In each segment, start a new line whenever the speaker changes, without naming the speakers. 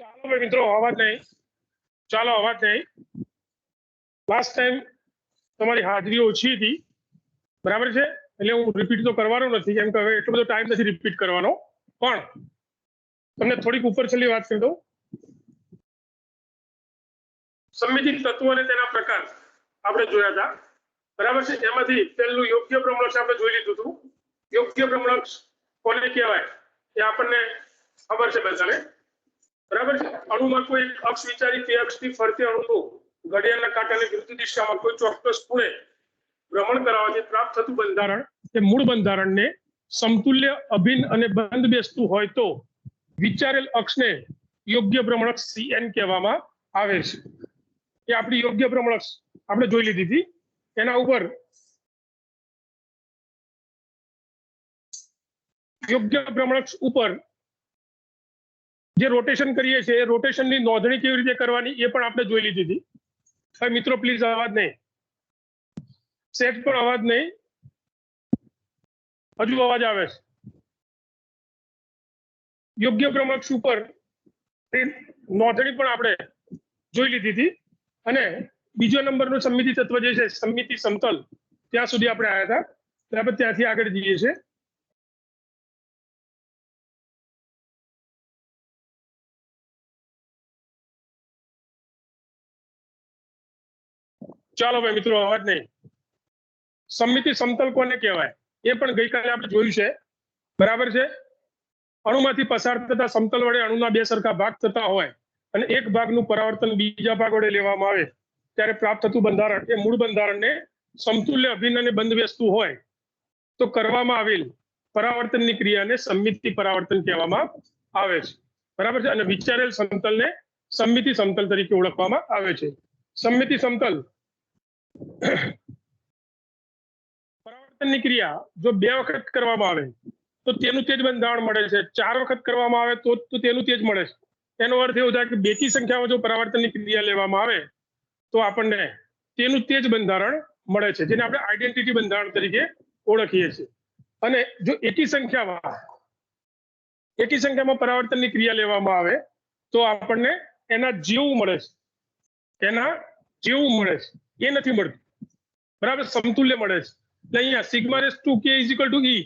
ચાલો ભાઈ મિત્રો, અવાજ નહીં. ચાલો, અવાજ નહીં. લાસ્ટ ટાઈમ તમારી હાજરી ઓછી હતી, બરાબર છે, એટલે હું રિપીટ તો કરવાનો નથી, કેમ કે હવે એટલો બધો ટાઈમ નથી રિપીટ કરવાનો. પણ તમને થોડીક ઉપર છેલ્લી વાત કરી દઉં. સંમિતિક તત્વો અને તેના પ્રકાર આપણે જોયા હતા, બરાબર છે. એમાંથી પહેલું યોગ્ય ભ્રમણક્ષ આપણે જોઈ લીધું હતું. યોગ્ય ભ્રમણક્ષ કોને કહેવાય એ આપણને ખબર છે બધાને, બરાબર છે. અણુમાં કોઈ અક્ષ વિચારી તે અક્ષથી ફરતે અણુનું ઘડિયાળના કાંટાની વિરુદ્ધ દિશામાં કોઈ ચોક્કસ ખૂણે ભ્રમણ કરાવવાથી પ્રાપ્ત થતું બંધારણ એ મૂળ બંધારણને સમતુલ્ય, અભિન્ન અને બંધ બેસતું હોય તો વિચારેલ અક્ષને યોગ્ય ભ્રમણક્ષ CN કહેવામાં આવે છે. એ આપણી યોગ્ય ભ્રમણક્ષ આપણે જોઈ લીધી હતી. એના ઉપર યોગ્ય ભ્રમણક્ષ ઉપર જે રોટેશન કરીએ છીએ એ રોટેશનની નોંધણી કેવી રીતે કરવાની એ પણ આપણે જોઈ લીધી હતી. હવે મિત્રો પ્લીઝ અવાજ નહીં, સેટ પર અવાજ નહીં, હજુ અવાજ આવે છે. યોગ્ય ભ્રમણક્ષ ઉપર નોંધણી પણ આપણે જોઈ લીધી હતી. અને બીજો નંબરનું સમમિતિ તત્વ જે છે સમમિતિ સમતલ, ત્યાં સુધી આપણે આવ્યા હતા. આપણે ત્યાંથી આગળ જઈએ છીએ. ચાલો ભાઈ મિત્રો, અવાજ નહીં. સમમિતિ સમતલ કોને કહેવાય એ પણ ગઈકાલે આપણે જોયું છે, બરાબર છે. અણુમાંથી પસાર થતા સમતલ વડે અણુના બે સરખા ભાગ થતા હોય અને એક ભાગનું પરાવર્તન બીજા ભાગ વડે લેવામાં આવે ત્યારે પ્રાપ્ત થતું બંધારણ એ મૂળ બંધારણને સમતુલ્ય, અભિન્ન અને બંધ બેસતું હોય તો કરવામાં આવેલ પરાવર્તનની ક્રિયાને સમમિતિ પરાવર્તન કહેવામાં આવે છે, બરાબર છે. અને વિચારેલ સમતલને સમમિતિ સમતલ તરીકે ઓળખવામાં આવે છે. સમમિતિ સમતલ પરાવર્તનની ક્રિયા જો 2 વખત કરવામાં આવે તો તેનું તેજ બંધારણ મળે છે. 4 વખત કરવામાં આવે તો તેનું તેજ મળે છે. એનો અર્થ એવો થાય કે બેકી સંખ્યામાં જો પરાવર્તનની ક્રિયા લેવામાં આવે તો આપણને તેનું તેજ બંધારણ મળે છે, જેને આપણે આઈડેન્ટિટી બંધારણ તરીકે ઓળખીએ છીએ. અને જો એકી સંખ્યામાં પરાવર્તનની ક્રિયા લેવામાં આવે તો આપણને એના જેવું મળે છે, એના જેવું મળે છે, એ નથી મળતું, બરાબર, સમતુલ્ય મળે છે. એટલે અહીંયા સિગ્મા રેસ ટુ કે ઇઝ ઇક્વલ ટુ E,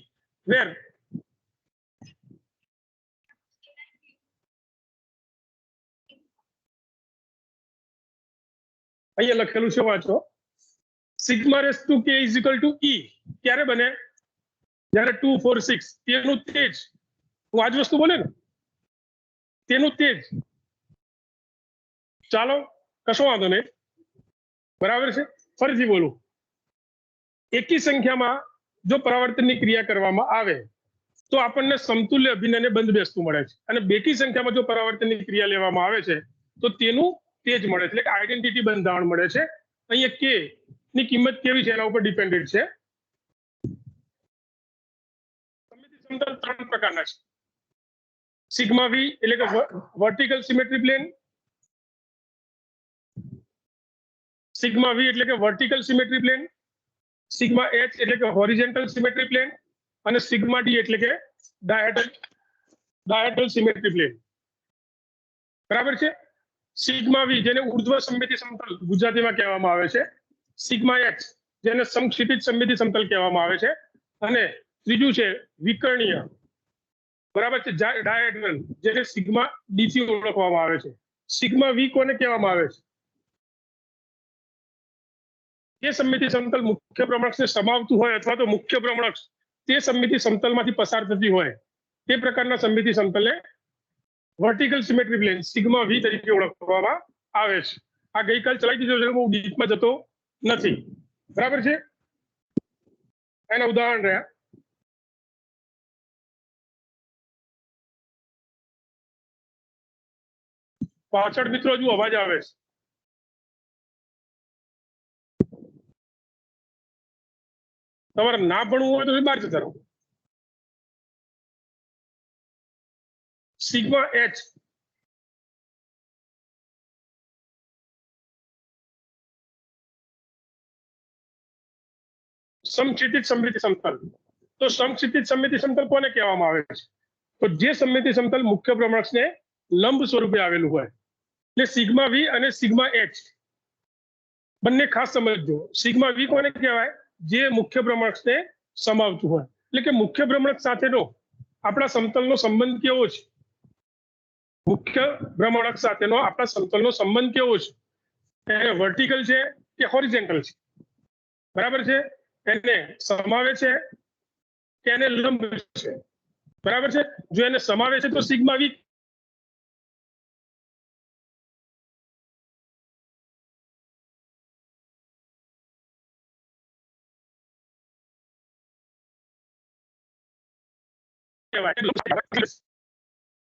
વેર અહીંયા લખેલું છે, વાંચો. સિગ્મા રેસ ટુ કે ઇઝ ઇક્વલ ટુ E ક્યારે બને? જ્યારે 2, 4, 6 તેનું તેજ, હું આજ વસ્તુ બોલે ને, તેનું તેજ. ચાલો, કશો વાંધો નહીં, બરાબર છે. ફરીથી બોલું. એકી સંખ્યામાં જો પરાવર્તનની ક્રિયા કરવામાં આવે તો આપણને સમતુલ્ય, અભિન્ન અને બંધ બેસતું મળે છે. અને બેકી સંખ્યામાં જો પરાવર્તનની ક્રિયા લેવામાં આવે છે તો તેનું તેજ મળે છે, એટલે કે આઈડેન્ટિટી બંધારણ મળે છે. અહીંયા કે ની કિંમત કેવી છે એના ઉપર ડિપેન્ડેન્ટ છે. સમમિતિ સમતલ 3 પ્રકારના છે. સિગ્મા V એટલે કે vertical symmetry plane, sigma V એટલે કે vertical symmetry plane, sigma H એટલે કે હોરિઝોન્ટલ સિમેટ્રી પ્લેન અને સિગ્મા D એટલે કે ડાયાહેડ્રલ સિમેટ્રી પ્લેન, બરાબર છે. સિગ્મા V જેને ઉર્ધ્વ સમમિતિ સમતલ ગુજરાતીમાં કહેવામાં આવે છે, સિગ્મા H જેને સમક્ષિતિજ સમમિતિ સમતલ કહેવામાં આવે છે, અને ત્રીજું છે વિકર્ણીય, બરાબર છે, ડાયાહેડ્રલ, જેને સિગ્મા D થી ઓળખવામાં આવે છે. સિગ્મા V કોને કહેવામાં આવે છે? એ સમમિતિ સમતલ મુખ્ય ભ્રમણક્ષને સમાવતું હોય અથવા તો મુખ્ય ભ્રમણક્ષ તે સમમિતિ સમતલમાંથી પસાર થતી હોય તે પ્રકારના સમમિતિ સમતલને vertical symmetry plane sigma V તરીકે ઓળખવામાં આવે છે. આ ગઈકાલ ચલાવી દીધો છે, હું ડીપમાં જતો નથી, બરાબર છે. એના ઉદાહરણ રહ્યા. પાછળ મિત્રો હજુ અવાજ આવે છે. તમારે ના ભણવું હોય તો બહાર જતા રહો. સિગ્મા H સમક્ષિતિજ સમમિતિ સમતલ. તો સમક્ષિતિજ સમમિતિ સમતલ કોને કહેવામાં આવે છે? તો જે સમમિતિ સમતલ મુખ્ય ભ્રમણક્ષને લંબ સ્વરૂપે આવેલું હોય એટલે સિગ્મા વી અને સિગ્મા એચ બંને ખાસ સમજજો. સિગ્મા વી કોને કહેવાય? જે મુખ્ય ભ્રમણકને સમાવતું હોય. એટલે કે મુખ્ય ભ્રમણક સાથેનો આપણા સમતલનો સંબંધ કેવો છે? મુખ્ય ભ્રમણક સાથેનો આપણા સમતલનો સંબંધ કેવો છે? એને વર્ટિકલ છે કે હોરિઝોન્ટલ છે? બરાબર છે? એને સમાવે છે કે એને લંબ છે? બરાબર છે? જો એને સમાવે છે તો સિગ્મા વી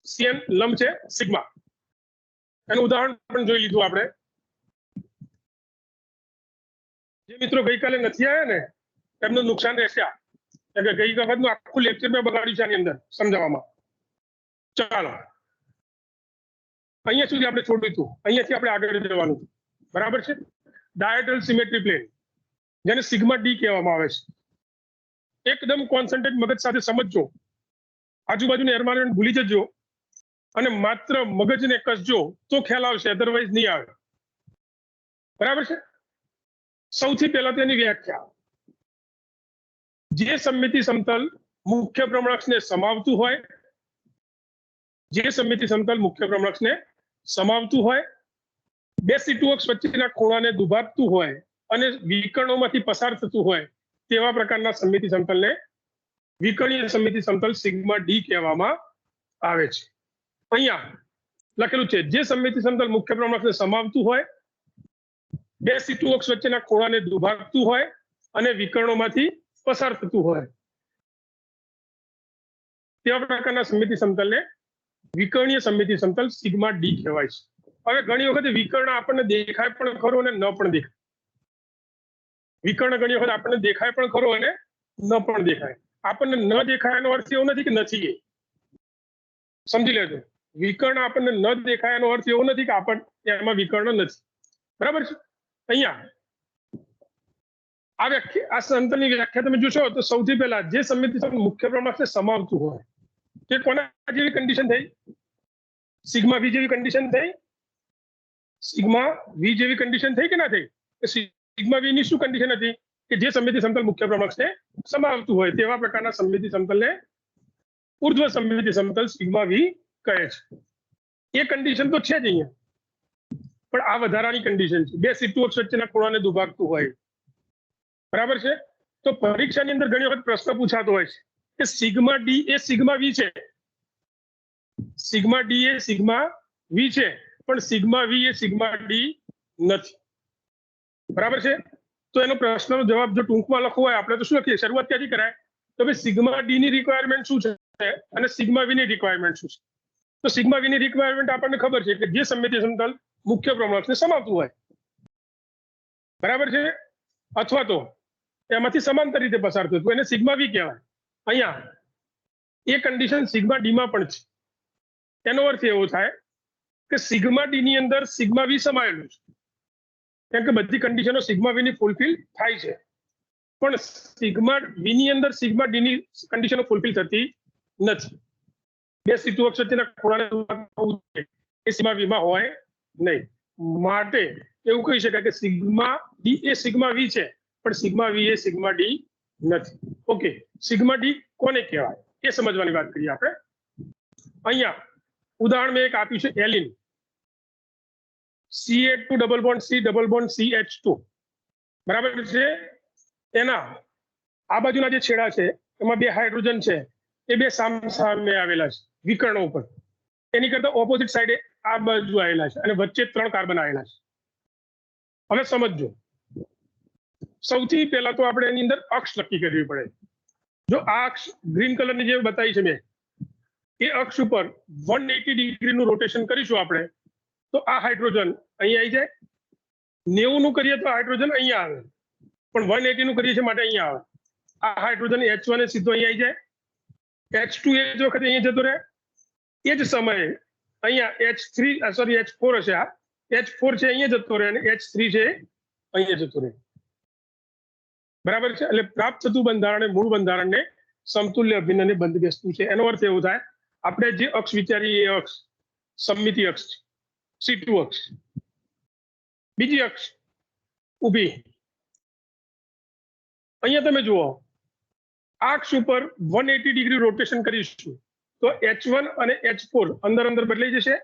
સીએન લંબ છે સિગ્મા. એનું ઉદાહરણ પણ જોઈ લીધું આપણે. જે મિત્રો ગઈકાલે નથી આવ્યા ને એમનું નુકસાન રહેશે. એટલે ગઈ વખતનું આખું લેક્ચર મેં બગાડ્યું છે આની અંદર સમજાવવામાં. ચાલો અહીંયા સુધી આપણે છોડ્યું હતું, અહીંયાથી આપણે આગળ જવાનું. બરાબર છે? ડાયાડ્રલ સિમેટ્રી પ્લેન જેને સિગ્મા ડી કહેવામાં આવે છે. એકદમ કોન્સન્ટ્રેટ મગજ સાથે સમજજો. આજુબાજુનું એન્વાયરમેન્ટ ભૂલી જજો અને માત્ર મગજને કસજો તો ખ્યાલ આવશે, અધરવાઇઝ નહીં આવે. બરાબર છે? સૌથી પહેલા તો એની વ્યાખ્યા. જે સમમિતિ સમતલ મુખ્ય ભ્રમણકને સમાવતું હોય, જે સમમિતિ સમતલ મુખ્ય ભ્રમણકને સમાવતું હોય, બે સીટુ અક્ષ વચ્ચેના ખૂણાને દુભાગતું હોય અને વિકર્ણોમાંથી પસાર થતું હોય તેવા પ્રકારના સમમિતિ સમતલને વિકર્ણીય સમમિતિ સમતલ સિગ્મા ડી કહેવામાં આવે છે. અહીંયા લખેલું છે જે સમમિતિ સમતલ મુખ્ય ભ્રમણકને સમાવતું હોય, બે સીટુ અક્ષ વચ્ચેના ખૂણાને દુભાગતું હોય અને વિકર્ણોમાંથી પસાર થતું હોય તેવા પ્રકારના સમમિતિ સમતલને વિકર્ણીય સમમિતિ સમતલ સિગ્મા ડી કહેવાય છે. હવે ઘણી વખત વિકર્ણ આપણને દેખાય પણ ખરો અને ન પણ દેખાય. વિકર્ણ ઘણી વખત આપણને દેખાય પણ ખરો અને ન પણ દેખાય. આપણને ન દેખાય એનો અર્થ એવો નથી કે નથી. સમજી લેજો, વિકર્ણ આપણને ન દેખાય એનો અર્થ એવો નથી કે એમાં વિકર્ણ નથી. બરાબર છે? અહીંયા આ સમતલની વ્યાખ્યા તમે જોશો તો સૌથી પહેલા જે સમમિતિ સમતલ મુખ્ય ભ્રમણકને સમાવતું હોય તે કોના જેવી કન્ડિશન થઈ? સિગ્મા વી જેવી કન્ડિશન થઈ? સિગ્મા વી જેવી કન્ડિશન થઈ કે ના થઈ? સિગ્મા વી ની શું કન્ડિશન હતી? કે જે સમમિતિ સમતલ મુખ્ય ભ્રમણકને સમાવતું હોય તેવા પ્રકારના સમમિતિ સમતલને ઉર્ધ્વ સમમિતિ સમતલ સિગ્મા વી કહે છે. એ કન્ડિશન તો છે જ અહીંયા, પણ આ વધારાની કન્ડિશન છે. બે સીટુ અક્ષ વચ્ચેના ખૂણાને દુભાગતું હોય. બરાબર છે? તો પરીક્ષાની અંદર ઘણી વખત પ્રશ્ન પૂછાતો હોય છે કે સિગ્મા ડી એ સિગ્મા વી છે, સિગ્મા ડી એ સિગ્મા વી છે, પણ સિગ્મા વી એ સિગ્મા ડી નથી. બરાબર છે? તો એનો પ્રશ્નનો જવાબ જો ટૂંકમાં લખવો હોય આપણે તો શું લખીએ? શરૂઆત ક્યાંથી કરાય? તો ભાઈ સિગ્મા ડી ની રિક્વાયરમેન્ટ શું છે અને સિગ્મા વી ની રિક્વાયરમેન્ટ શું છે? તો સિગ્મા વી ની રિક્વાયરમેન્ટ આપણને ખબર છે કે જે સમમિતિ સમતલ મુખ્ય ભ્રમણકને સમાવતું હોય. બરાબર છે? અથવા તો એમાંથી સમાંતર રીતે પસાર થતું એને સિગ્મા વી કહેવાય. અહીંયા એ કન્ડિશન સિગ્મા ડી માં પણ છે. એનો અર્થ એવો થાય કે સિગ્મા ડી ની અંદર સિગ્મા વી સમાયેલું છે, કેમ કે બધી કન્ડિશનો સિગ્મા વી ની ફૂલફિલ થાય છે, પણ સિગ્મા વી ની અંદર સિગ્મા ડી ની કન્ડિશનો ફૂલફિલ થતી નથી. બે સીટુ અક્ષ વચ્ચેના ખૂણાને એ સિગ્મા વી માં હોય નહીં. માટે એવું કહી શકાય કે સિગ્મા ડી એ સિગ્મા વી છે, પણ સિગ્મા વી એ સિગ્મા ડી નથી. ઓકે, સિગ્મા ડી કોને કહેવાય એ સમજવાની વાત કરીએ આપણે. અહીંયા ઉદાહરણ મેં એક આપ્યું છે એલિન, CH2 double bond C double bond CH2. બરાબર છે? એના આ બાજુના જે છેડા છે એમાં બે હાઇડ્રોજન છે, એ બે સામે આવેલા છે વિકર્ણો ઉપર. એની કરતા ઓપોઝિટ સાઈડે આ બાજુ આવેલા છે અને વચ્ચે 3 કાર્બન આવેલા છે. હવે સમજજો, સૌથી પહેલા તો આપણે એની અંદર અક્ષ નક્કી કરવી પડે. જો આ અક્ષ ગ્રીન કલરની જે બતાવી છે મેં, એ અક્ષ ઉપર 180 ડિગ્રીનું રોટેશન કરીશું આપણે તો આ હાઇડ્રોજન અહીંયા આવી જાય. 90 નું કરીએ તો હાઇડ્રોજન અહીંયા આવે, પણ 180 નું કરીએ છીએ માટે અહીંયા આવે. આ હાઇડ્રોજન H1 એ સીધો અહીંયા આવી જાય. H2 એ જ વખતે અહીંયા જતો રહે. એ જ સમયે અહીંયા H4 હશે. આ H4 છે અહીંયા જતો રહે અને H3 છે અહીંયા જતો રહે. બરાબર છે? એટલે પ્રાપ્ત થતું બંધારણ એ મૂળ બંધારણને સમતુલ્ય અભિન્નને બંધ બેસતું છે. એનો અર્થ એવો થાય આપણે જે અક્ષ વિચારીએ એ અક્ષ સમમિતિ અક્ષ C2 અક્ષ, બીજી અક્ષ ઊભી. અહીંયા તમે જુઓ આ અક્ષ ઉપર 180 ડિગ્રી રોટેશન કરીશું તો H1 અને H4 અંદર અંદર બદલાઈ જશે.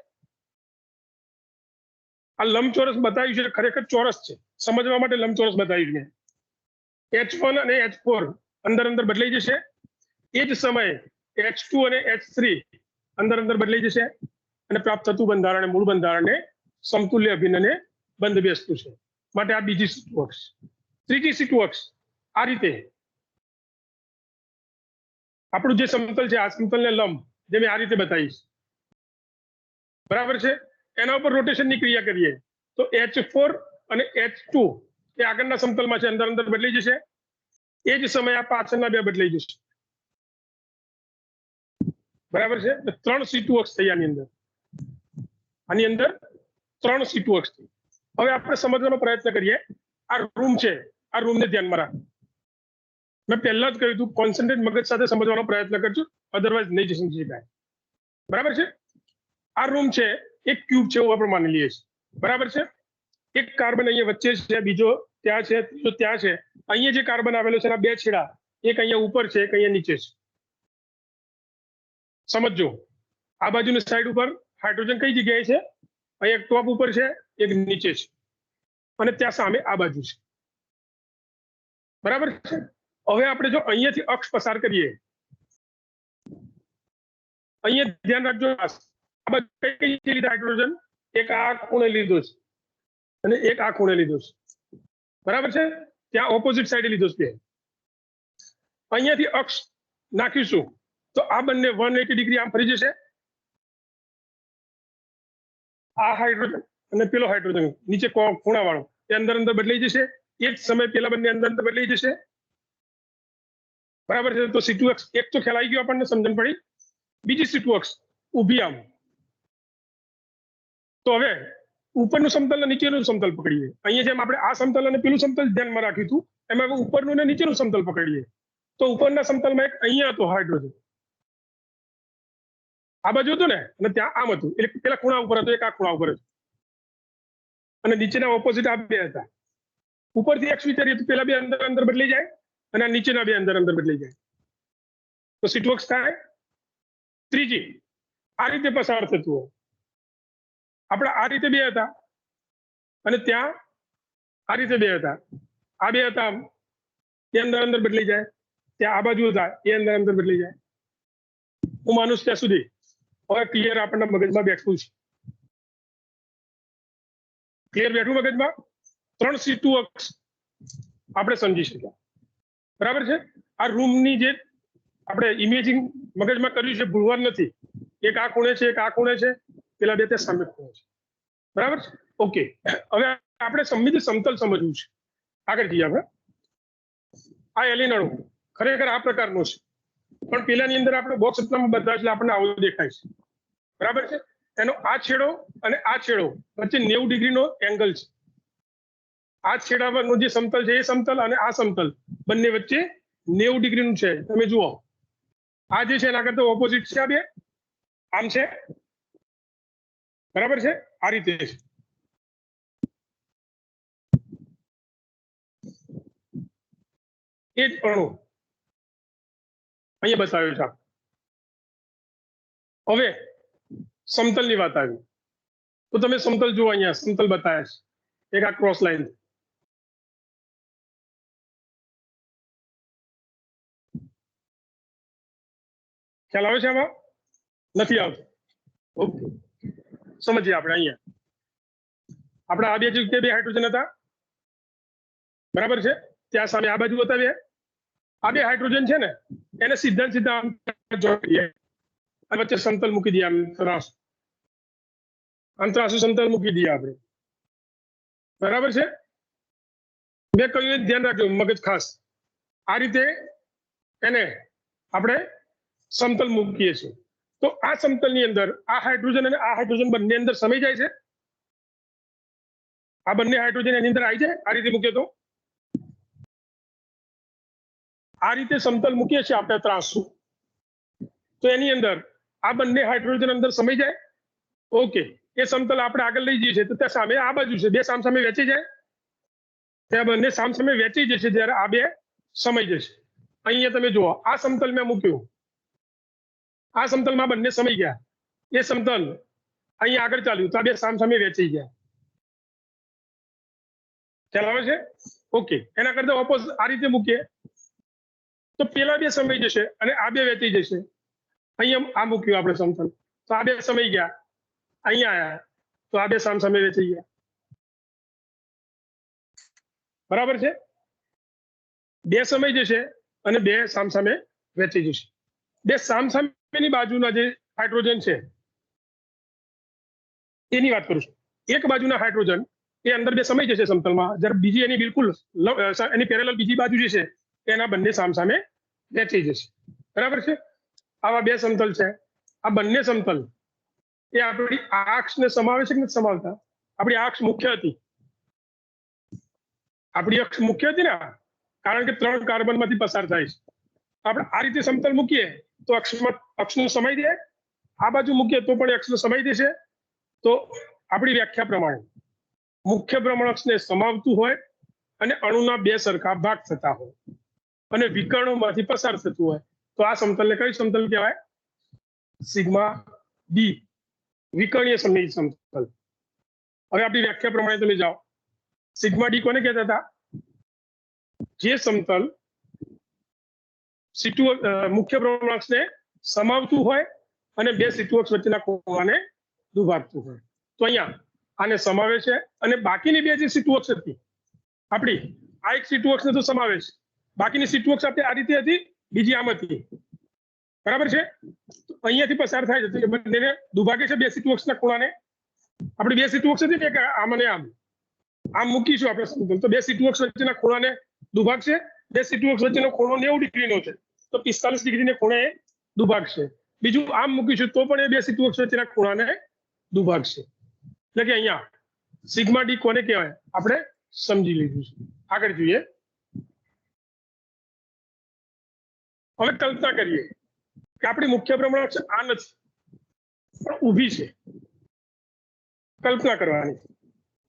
આ લંબચોરસ બતાવ્યું છે, ખરેખર ચોરસ છે, સમજવા માટે લંબચોરસ બતાવ્યું છે. H1 અને H4 અંદર અંદર બદલાઈ જશે. એ જ સમયે H2 અને H3 અંદર અંદર બદલાઈ જશે અને પ્રાપ્ત થતું બંધારણ મૂળ બંધારણને સમતુલ્ય અભિન્નને બંધ બેસતું છે. માટે આ બીજી C2 અક્ષ. ત્રીજી C2 અક્ષ આ રીતે આપણું જે સમતલ છે આ સમતલને લંબ જે મેં આ રીતે બતાવીશ, બરાબર છે. એના ઉપર રોટેશનની ક્રિયા કરીએ તો H4 અને H2 એ આગળના સમતલમાં છે, અંદર અંદર બદલાઈ જશે. એ જ સમયે આ પાછળના બે બદલાઈ જશે, બરાબર છે. 3 C2 અક્ષ થઈ આની અંદર 3 C2 અક્ષ થઈ. હવે આપણે સમજવાનો પ્રયત્ન કરીએ. આ રૂમ છે, આ રૂમને ધ્યાનમાં રાખો. મેં પહેલા જ કહ્યું હતું કોન્સન્ટ્રેટ મગજ સાથે સમજવાનો પ્રયત્ન કરજો, અધરવાઇઝ નહીં જઈ શકાય, બરાબર છે. આ રૂમ છે, એક ક્યુબ છે એવું આપણે માની લઈએ છીએ, બરાબર છે. એક કાર્બન અહીંયા વચ્ચે છે, બીજો ત્યાં છે, ત્રીજો ત્યાં છે. અહીંયા જે કાર્બન આવેલો છે એના બે છેડા, એક અહીંયા ઉપર છે, એક અહીંયા નીચે છે. સમજો આ બાજુની સાઈડ ઉપર હાઇડ્રોજન કઈ જગ્યાએ છે? અહીંયા એક ટોપ ઉપર છે, એક નીચે છે, અને ત્યાં સામે આ બાજુ છે, બરાબર છે. હવે આપણે જો અહીંયાથી અક્ષ પસાર કરીએ, અહીંયા ધ્યાન રાખજો, આ બાજુ કઈ કઈ લીધા હાઇડ્રોજન? એક આ ખૂણે લીધો છે અને એક આ ખૂણે લીધો છે, બરાબર છે. ત્યાં ઓપોઝિટ સાઈડે લીધો છે. અહીંયાથી અક્ષ નાખીશું તો આ બંને 180 ડિગ્રી આમ ફરી જશે. આ હાઇડ્રોજન અને પેલો હાઇડ્રોજન નીચે ખૂણા વાળો એ અંદર અંદર બદલાઈ જશે. એ જ સમય પેલા બંને અંદર અંદર બદલાઈ જશે, બરાબર છે. તો C2 અક્ષ એક તો ખ્યાલ આવી ગયો, આપણને સમજણ પડી. બીજી C2 અક્ષ ઊભી આમ. તો હવે ઉપરનું સમતલ અને નીચેનું સમતલ પકડીએ. અહીંયા જેમ આપણે આ સમતલ અને પેલું સમતલ ધ્યાનમાં રાખ્યું હતું, એમાં ઉપરનું અને નીચેનું સમતલ પકડીએ. તો ઉપરના સમતલમાં એક અહીંયા હતો હાઇડ્રોજન, આ બાજુ હતું ને, અને ત્યાં આમ હતું. એટલે પેલા ખૂણા ઉપર હતો, એક આ ખૂણા ઉપર હતું, અને નીચેના ઓપોઝિટ આ બે હતા. ઉપરથી એક્સ વિચારીએ તો પેલા બે અંદર અંદર બદલાઈ જાય અને નીચેના બે અંદર અંદર બદલાઈ જાય. તો C2 અક્ષ થાય. ત્રીજી આ રીતે પસાર થતું હોય. આપણે આ રીતે બે હતા અને ત્યાં આ રીતે બે હતા. આ બે હતા એ અંદર અંદર બદલાઈ જાય. ત્યાં આ બાજુ હતા એ અંદર અંદર બદલાઈ જાય. હું માનું ત્યાં સુધી હવે ક્લિયર આપણને મગજમાં બેઠું છે. ક્લિયર બેઠું મગજમાં? 3 C2 અક્ષ આપણે સમજી શક્યા, બરાબર છે. આ રૂમની જે આપણે ઇમેજિંગ મગજમાં કર્યું છે, ભૂલવાનું નથી. એક આ ખૂણે છે, એક આ ખૂણે છે, પેલા બે તે સામે ખૂણે છે, બરાબર છે. ઓકે, હવે આપણે સમમિત સમતલ સમજવું છે. આગળ જઈએ આપણે. આ એલિન અણુ ખરેખર આ પ્રકારનો છે, પણ પેલાની અંદર આપણે બોક્સ રચનામાં બધા એટલે આપણને આવું દેખાય છે, બરાબર છે. એનો આ છેડો અને આ છેડો વચ્ચે 90 ડિગ્રીનો એંગલ છે. આ છેડા પરનું જે સમતલ છે એ સમતલ અને આ સમતલ બંને વચ્ચે 90 ડિગ્રીનું છે. તમે જુઓ આ જે છે એના કરતા ઓપોઝિટ છે, આ બે આમ છે, બરાબર છે. આ રીતે છે. એ જ અણુ અહીંયા બતાવ્યો છે. હવે સમતલની વાત આવી તો તમે સમતલ જુઓ, અહીંયા સમતલ બતાવ્યા છે, એક આ ક્રોસ લાઈન. ખ્યાલ આવે છે? આમાં નથી આવતો. ઓકે, સમજીએ આપણે. અહીંયા આપણે આ બે જગ્યાએ બે હાઇડ્રોજન હતા, બરાબર છે. ત્યાં સામે આ બાજુ હતા બે. આ બે હાઇડ્રોજન છે ને એને સીધા સીધા જોડીએ, વચ્ચે સમતલ મૂકી દઈએ. અંતરાસુ સમતલ મૂકી દઈએ આપણે, બરાબર છે. મેં કહ્યું ધ્યાન રાખજો મગજ ખાસ. આ રીતે એને આપણે સમતલ મૂકીએ છીએ. તો આ સમતલની અંદર આ હાઇડ્રોજન અને આ હાઇડ્રોજન બંને અંદર સમાઈ જાય છે. આ બંને હાઇડ્રોજન એની અંદર આવી જાય. આ રીતે મૂકીએ તો આ રીતે સમતલ મૂકીએ છીએ આપણે ત્રાસુ, તો એની અંદર આ બંને હાઇડ્રોજન અંદર સમાઈ જાય. ઓકે, એ સમતલ આપણે આગળ લઈ જઈએ છીએ તો ત્યાં સામે આ બાજુ છે, બે સામસામે વેચી જાય, ત્યાં બંને સામસામે વેચી જશે જ્યારે આ બે સમાઈ જશે. અહીંયા તમે જુઓ, આ સમતલ મેં મૂક્યું, આ સમતલમાં બંને સમાઈ ગયા, એ સમતલ અહીંયા આગળ ચાલ્યું તો આ બે સામસામે વેચી ગયા. ખ્યાલ આવે છે? ઓકે, એના કરતા ઓપોઝિટ આ રીતે મૂકીએ તો પેલા બે સમાઈ જશે અને આ બે વેચી જશે. અહીંયા આ મૂક્યું આપણે સમતલ, તો આ બે સમાઈ ગયા, અહીંયા આયા તો આ બે સામસામે વેચી ગયા. બરાબર છે? બે સમાઈ જશે અને બે સામસામે વેચી જશે. બે સામસામેની બાજુના જે હાઇડ્રોજન છે એની વાત કરું છું. એક બાજુના હાઇડ્રોજન એ અંદર બે સમાઈ જશે સમતલમાં, જ્યારે બીજી એની બિલકુલ એની પેરેલલ બીજી બાજુ જે છે એના બંને સામસામે વેચી જશે. બરાબર છે? આવા બે સમતલ છે. આ બંને સમતલ એ આપણી અક્ષને સમાવે છે કે નથી સમાવતા? આપણી અક્ષ મુખ્ય હતી, આપણી અક્ષ મુખ્ય હતી ને, કારણ કે 3 કાર્બનમાંથી પસાર થાય છે. આપણે આ રીતે સમતલ મૂકીએ તો અક્ષનું સમાઈ દે, આ બાજુ મૂકીએ તો પણ અક્ષનું સમાઈ દેશે. તો આપણી વ્યાખ્યા પ્રમાણે મુખ્ય ભ્રમણકક્ષને સમાવતું હોય અને અણુના બે સરખા ભાગ થતા હોય અને વિકર્ણોમાંથી પસાર થતું હોય તો આ સમતલને કઈ સમતલ કહેવાય? સિગ્મા ડી, વિકર્ણીય સમમિત સમતલ. હવે આપણી વ્યાખ્યા પ્રમાણે તમે જાઓ, સિગ્મા ડી કોને કહેતા હતા? જે સમતલ મુખ્ય ભ્રમણકક્ષને સમાવતું હોય અને બે સીટુ અક્ષ વચ્ચેના ખૂણાને દુભાગતું હોય. તો અહીંયા આને સમાવે છે અને બાકીની બે જે સીટુ અક્ષ હતી આપણી, આ એક સીટુ અક્ષને તો સમાવે છે, બાકીની સીટુ અક્ષ આપણી આ રીતે હતી, બીજી આમ હતી. બરાબર છે? અહીંયાથી પસાર થાય છે તો એ બંનેને દુભાગે છે બે સીટુ અક્ષના ખૂણાને. આપણી બે સીટુ અક્ષ હતી ને, આમ અને આમ મૂકીશું આપણે સમતલ, તો બે સીટુ અક્ષ વચ્ચેના ખૂણાને દુભાગશે. બે સીટુ અક્ષ વચ્ચેનો ખૂણો 90 ડિગ્રીનો છે તો 45 ડિગ્રીને ખૂણે દુભાગશે. બીજું આમ મૂકીશું તો પણ એ બે સીટુ અક્ષ વચ્ચેના ખૂણાને દુભાગશે. એટલે કે અહીંયા સિગ્મા ડી કોને કહેવાય આપણે સમજી લીધું છે. આગળ જોઈએ. હવે કલ્પના કરીએ કે આપણી મુખ્ય ભ્રમણકક્ષ આ નથી પણ ઊભી છે. કલ્પના કરવાની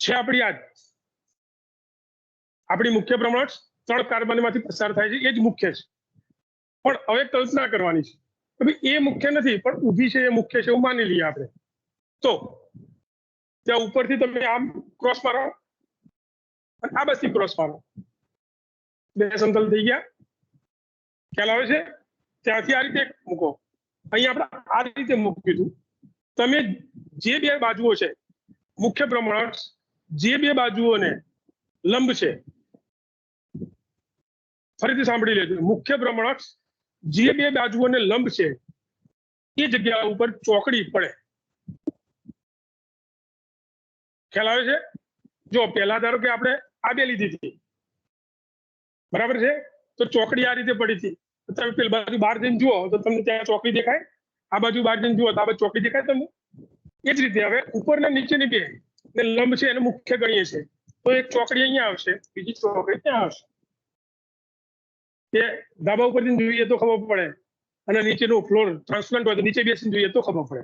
છે આપણી આ આપણી મુખ્ય ભ્રમણકક્ષ 3 કાર્બનમાંથી પસાર થાય છે, એ જ મુખ્ય છે. પણ હવે કલ્પના કરવાની છે કે એ મુખ્ય નથી પણ ઊભી છે, એ મુખ્ય છે એવું માની લઈએ આપણે. તો ત્યાં ઉપરથી તમે આમ ક્રોસ મારો અને આ બાજુથી ક્રોસ મારો, બે સમતલ થઈ ગયા. ખ્યાલ આવે છે? ત્યાંથી આ રીતે મૂકો, અહીંયા આપણે આ રીતે મૂક્યું હતું. તમે જે બે બાજુઓ છે મુખ્ય ભ્રમણકક્ષ, જે બે બાજુઓને લંબ છે, ફરીથી સાંભળી લેજો, મુખ્ય ભ્રમણકક્ષ જે બે બાજુઓને લંબ છે એ જગ્યા ઉપર ચોકડી પડે. ખ્યાલ આવે છે? જો પહેલા ધારો કે આપણે આ બે લીધી હતી, બરાબર છે, તો ચોકડી આ રીતે પડી હતી. તમે પેલી બાજુ બહાર જઈને જુઓ તો તમને ત્યાં ચોકડી દેખાય, આ બાજુ બહાર જઈને જુઓ તો આ બાજુ ચોકડી દેખાય તમને. એ જ રીતે હવે ઉપરના નીચેની બે ને લંબ છે એને મુખ્ય ગણીએ છે તો એક ચોકડી અહીંયા આવશે, બીજી ચોકડી ત્યાં આવશે. તે ધાબા ઉપર જોઈએ તો ખબર પડે અને નીચેનો ફ્લોર ટ્રાન્સપરન્ટ હોય તો નીચે બેસીને જોઈએ તો ખબર પડે.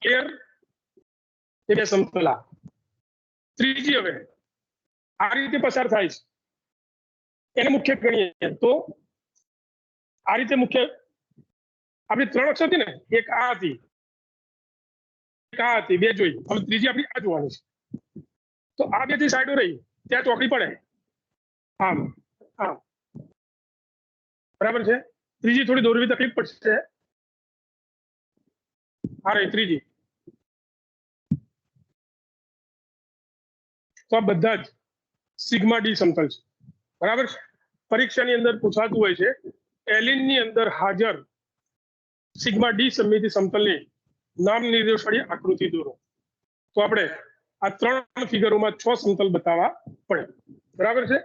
ક્લિયર? એ બે સમતલા. ત્રીજી હવે આ રીતે પસાર થાય છે એને મુખ્ય ગણીએ તો આ રીતે મુખ્ય આપણી 3 અક્ષ હતી ને, એક આ હતી, એક આ હતી, બે જોઈ. હવે ત્રીજી આપણી આ જોવાની છે. તો આ બે થી સાઈડો રહી ત્યાં ચોકડી પડે આમ આમ. બરાબર છે? ત્રીજી થોડી દોરવી તકલીફ પડશે. આ રહી ત્રીજી. તો આ બધા જ સિગ્મા ડી સમતલ છે. બરાબર છે? પરીક્ષાની અંદર પૂછાતું હોય છે એલિનની અંદર હાજર સિગ્મા ડી સમમિતિ સમતલની નામ નિર્દેશવાળી આકૃતિ દોરો. તો આપણે આ 3 ફિગરોમાં 6 સમતલ બતાવવા પડે. બરાબર છે?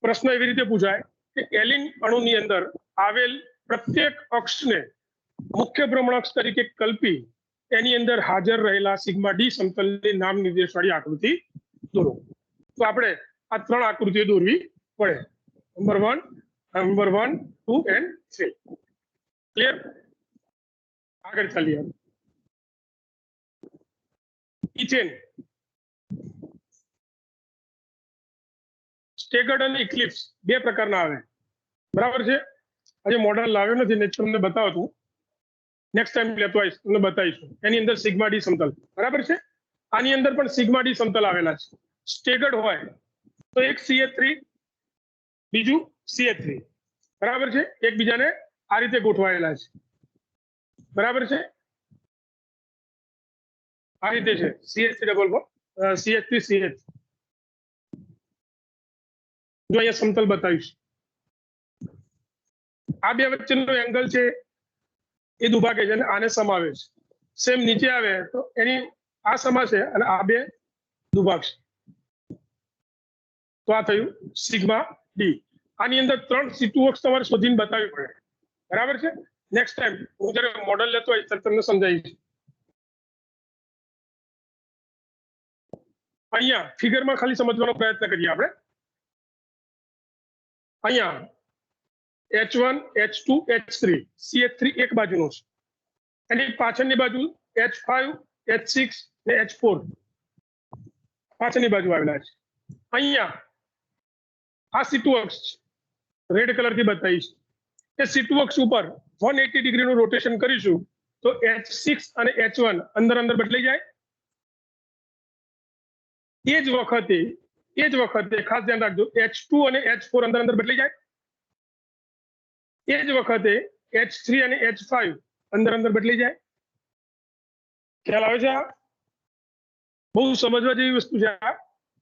પ્રશ્ન એવી રીતે પૂછાય કે એલિન અણુની અંદર આવેલ પ્રત્યેક અક્ષને મુખ્ય ભ્રમણકક્ષ તરીકે કલ્પી એની અંદર હાજર રહેલા સિગ્મા ડી સમતલની નામ નિર્દેશવાળી આકૃતિ દોરો. તો આપણે આ 3 આકૃતિઓ દોરવી પડે. Number 1, 2 and 3. ક્લિયર? આગળ ચાલીએ. ઇથેન, સ્ટેગર્ડ અને ઇક્લિપ્સ બે પ્રકારના આવે, બરાબર છે. આજે મોડેલ લાવ્યો નથી ને તમને બતાવું, નેક્સ્ટ ટાઈમ લેતો આવીશ, તમને બતાવીશું. એની અંદર સિગ્મા ડી સમતલ, બરાબર છે. આની અંદર પણ સિગ્મા ડી સમતલ આવેલા છે. સ્ટેગર્ડ હોય તો એક CH3 બીજું CH3, બરાબર છે, એકબીજાને આ રીતે ગોઠવાયેલા છે, બરાબર છે. આ રીતે છે CH3 double bond, CH3 CH. જો અહીંયા સમતલ બતાવીશ, આ બે વચ્ચેનો એંગલ છે એ દુભાગે છે અને આને સમાવે છે. સેમ નીચે આવે તો એની આ સમાશે અને આ બે દુભાગશે. તો આ થયું સિગ્મા ડી. આની અંદર 3 C2 અક્ષ તમારે શોધીને બતાવવી પડે, બરાબર છે. નેક્સ્ટ ટાઈમ હું જ્યારે મોડેલ લેતો હોય ત્યારે તમને સમજાવીશ. અહીંયા ફિગરમાં ખાલી સમજવાનો પ્રયત્ન કરીએ આપણે. અહીંયા H1 H2 H3 CH3 એક બાજુનો છે, એની પાછળની બાજુ H5 H6 ને H4 પાછળની બાજુ આવેલા છે. અહીંયા આ C2 અક્ષ રેડ કલરથી બતાવીશ. એ C2 અક્ષ ઉપર 180 ડિગ્રીનું રોટેશન કરીશું તો H6 અને H1 અંદર અંદર બદલાઈ જાય. એ જ વખતે ખાસ ધ્યાન રાખજો, H2 અને H4 અંદર અંદર બદલાઈ જાય. એ જ વખતે H3 અને H5 અંદર અંદર બદલાઈ જાય. ખ્યાલ આવે છે? બહુ સમજવા જેવી વસ્તુ છે.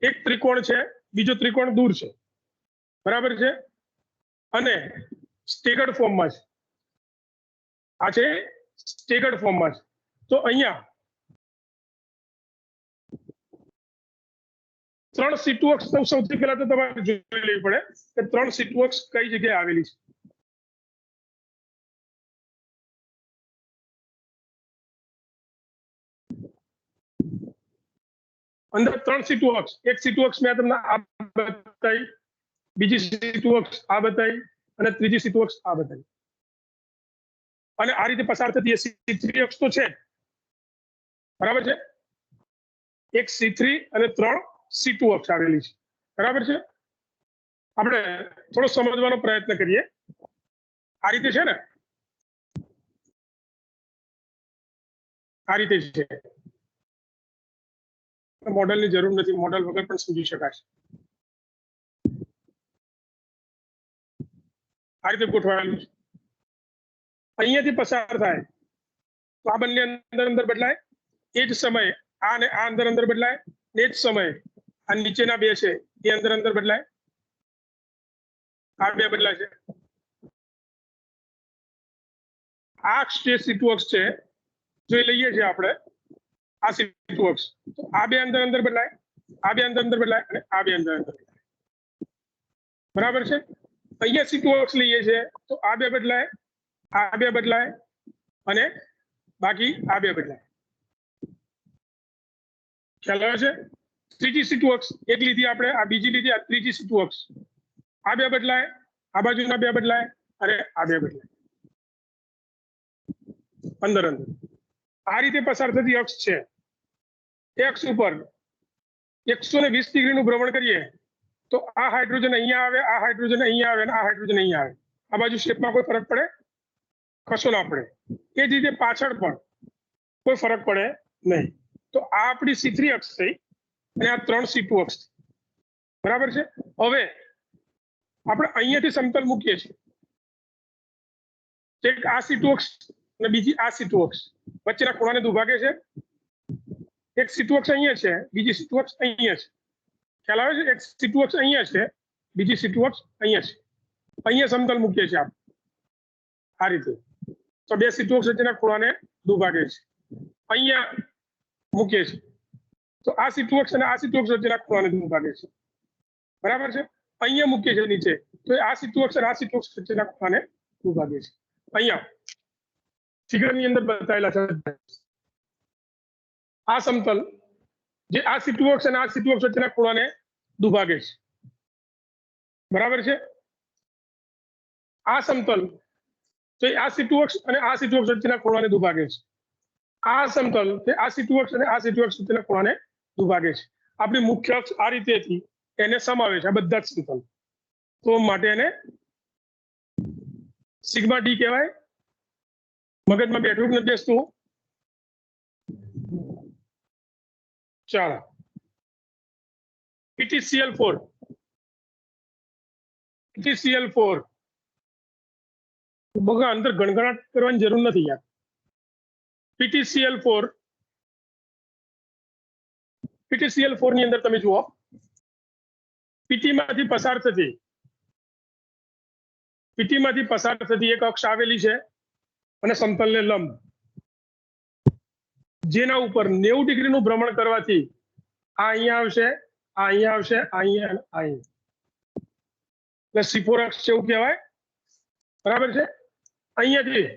એક ત્રિકોણ છે, બીજો ત્રિકોણ દૂર છે, બરાબર છે, અને સ્ટેગર્ડ ફોર્મમાં છે. આ છે સ્ટેગર્ડ ફોર્મમાં છે. તો અહીંયા 3 C2 અક્ષ સૌથી પહેલા તો તમારે જોઈ લેવી પડે કે 3 C2 અક્ષ કઈ જગ્યાએ આવેલી છે. અંદર 3 C2 અક્ષ, એક C2 અક્ષ મેં તમને આ બતાવી, બીજી C2 અક્ષ આ બતાવી અને ત્રીજી C2 અક્ષ આ બતાવી. અને આ રીતે પસાર થતી C3 અક્ષ તો છે, બરાબર છે. એક C3 અને 3 C2 અક્ષ આવેલી છે, બરાબર છે. આપણે થોડો સમજવાનો પ્રયત્ન કરીએ. આ રીતે છે ને, આ રીતે છે. મોડેલની જરૂર નથી, મોડેલ વગર પણ સમજી શકાય. આ રીતે ગોઠવાયેલું છે. અહીંયાથી પસાર થાય તો આ બંને અંદર અંદર બદલાય. એ જ સમયે આ અને આ અંદર અંદર બદલાય. એ જ સમયે આ નીચેના બે છે એ અંદર અંદર બદલાય. આ બે બદલાય છે. આ અક્ષ જે C2 અક્ષ છે, જોઈ લઈએ છીએ આપણે. આ C2 અક્ષ, તો આ બે અંદર અંદર બદલાય, આ બે અંદર અંદર બદલાય અને આ બે અંદર અંદર બદલાય, બરાબર છે. અહીંયા C2 અક્ષ લઈએ છીએ તો આ બે બદલાય, આ બે બદલાય અને બાકી આ બે બદલાય. ખ્યાલ આવે છે? ત્રીજી C2 અક્ષ એક લીધી આપણે, આ બીજી લીધી, આ ત્રીજી C2 અક્ષ. આ બે બદલાય, આ બાજુના બે બદલાય અને આ બે બદલાય અંદર અંદર. આ રીતે પસાર થતી અક્ષ છે. અક્ષ ઉપર 120 ડિગ્રીનું ભ્રમણ કરીએ તો આ હાઇડ્રોજન અહીંયા આવે, આ હાઇડ્રોજન અહીંયા આવે અને આ હાઇડ્રોજન અહીંયા આવે. આ બાજુ શેપમાં કોઈ ફરક પડે? કશો ના પડે. એ જ રીતે પાછળ પણ કોઈ ફરક પડે નહીં. તો આ આપણી C3 અક્ષ થઈ અને આ 3 C2 અક્ષ, બરાબર છે. હવે આપણે અહીંયાથી સમતલ મૂકીએ છીએ. એક આ C2 અક્ષ અને બીજી આ C2 અક્ષ વચ્ચેના ખૂણાને દુભાગે છે. એક C2 અક્ષ અહીંયા છે, બીજી C2 અક્ષ અહીંયા છે. ખ્યાલ આવે છે? એક C2 અક્ષ અહીંયા છે, બીજી C2 અક્ષ અહીંયા છે. અહીંયા સમતલ મૂકીએ છીએ આપણે આ રીતે. તો બે C2 અક્ષ વચ્ચેના ખૂણાને દુભાગે છે. અહીંયા મૂકીએ છીએ તો આ C2 અક્ષ અને આ C2 અક્ષ વચ્ચેના ખૂણાને દુભાગે છે, બરાબર છે. અહીંયા મૂકીએ છીએ નીચે તો આ C2 અક્ષ અને આ C2 અક્ષ વચ્ચેના ખૂણાને દુભાગે છે. અહીંયા ફિગરની અંદર બતાવેલા છે. આ સમતલ જે આ C2 અક્ષ અને આ C2 અક્ષ વચ્ચેના ખૂણાને દુભાગે છે, બરાબર છે. આ સમતલ તો આ C2 અક્ષ અને આ C2 અક્ષ વચ્ચેના ખૂણાને દુભાગે છે. આ સમતલ તે આ સીટુ અક્ષ અને આ સીટુ અક્ષ વચ્ચેના ખૂણાને દુભાગે છે. આપણી મુખ્ય અક્ષ આ રીતે હતી, એને સમાવે છે આ બધા જ સમતલ. તો માટે એને સિગ્મા ડી કહેવાય. મગજમાં બેઠું નથી બેસતું? ચાલો, PTCl4 બગા અંદર ગણગણાટ કરવાની જરૂર નથી યાર. PTCl4 ની અંદર તમે જુઓ, પીટી માંથી પસાર થતી એક અક્ષ આવેલી છે અને સમતલને લંબ, જેના ઉપર 90 ડિગ્રીનું ભ્રમણ કરવાથી આ અહીંયા આવશે, આ અહીંયા આવશે, આ અહીંયા, એટલે C4 અક્ષ છે એવું કહેવાય. બરાબર છે. અહીંયાથી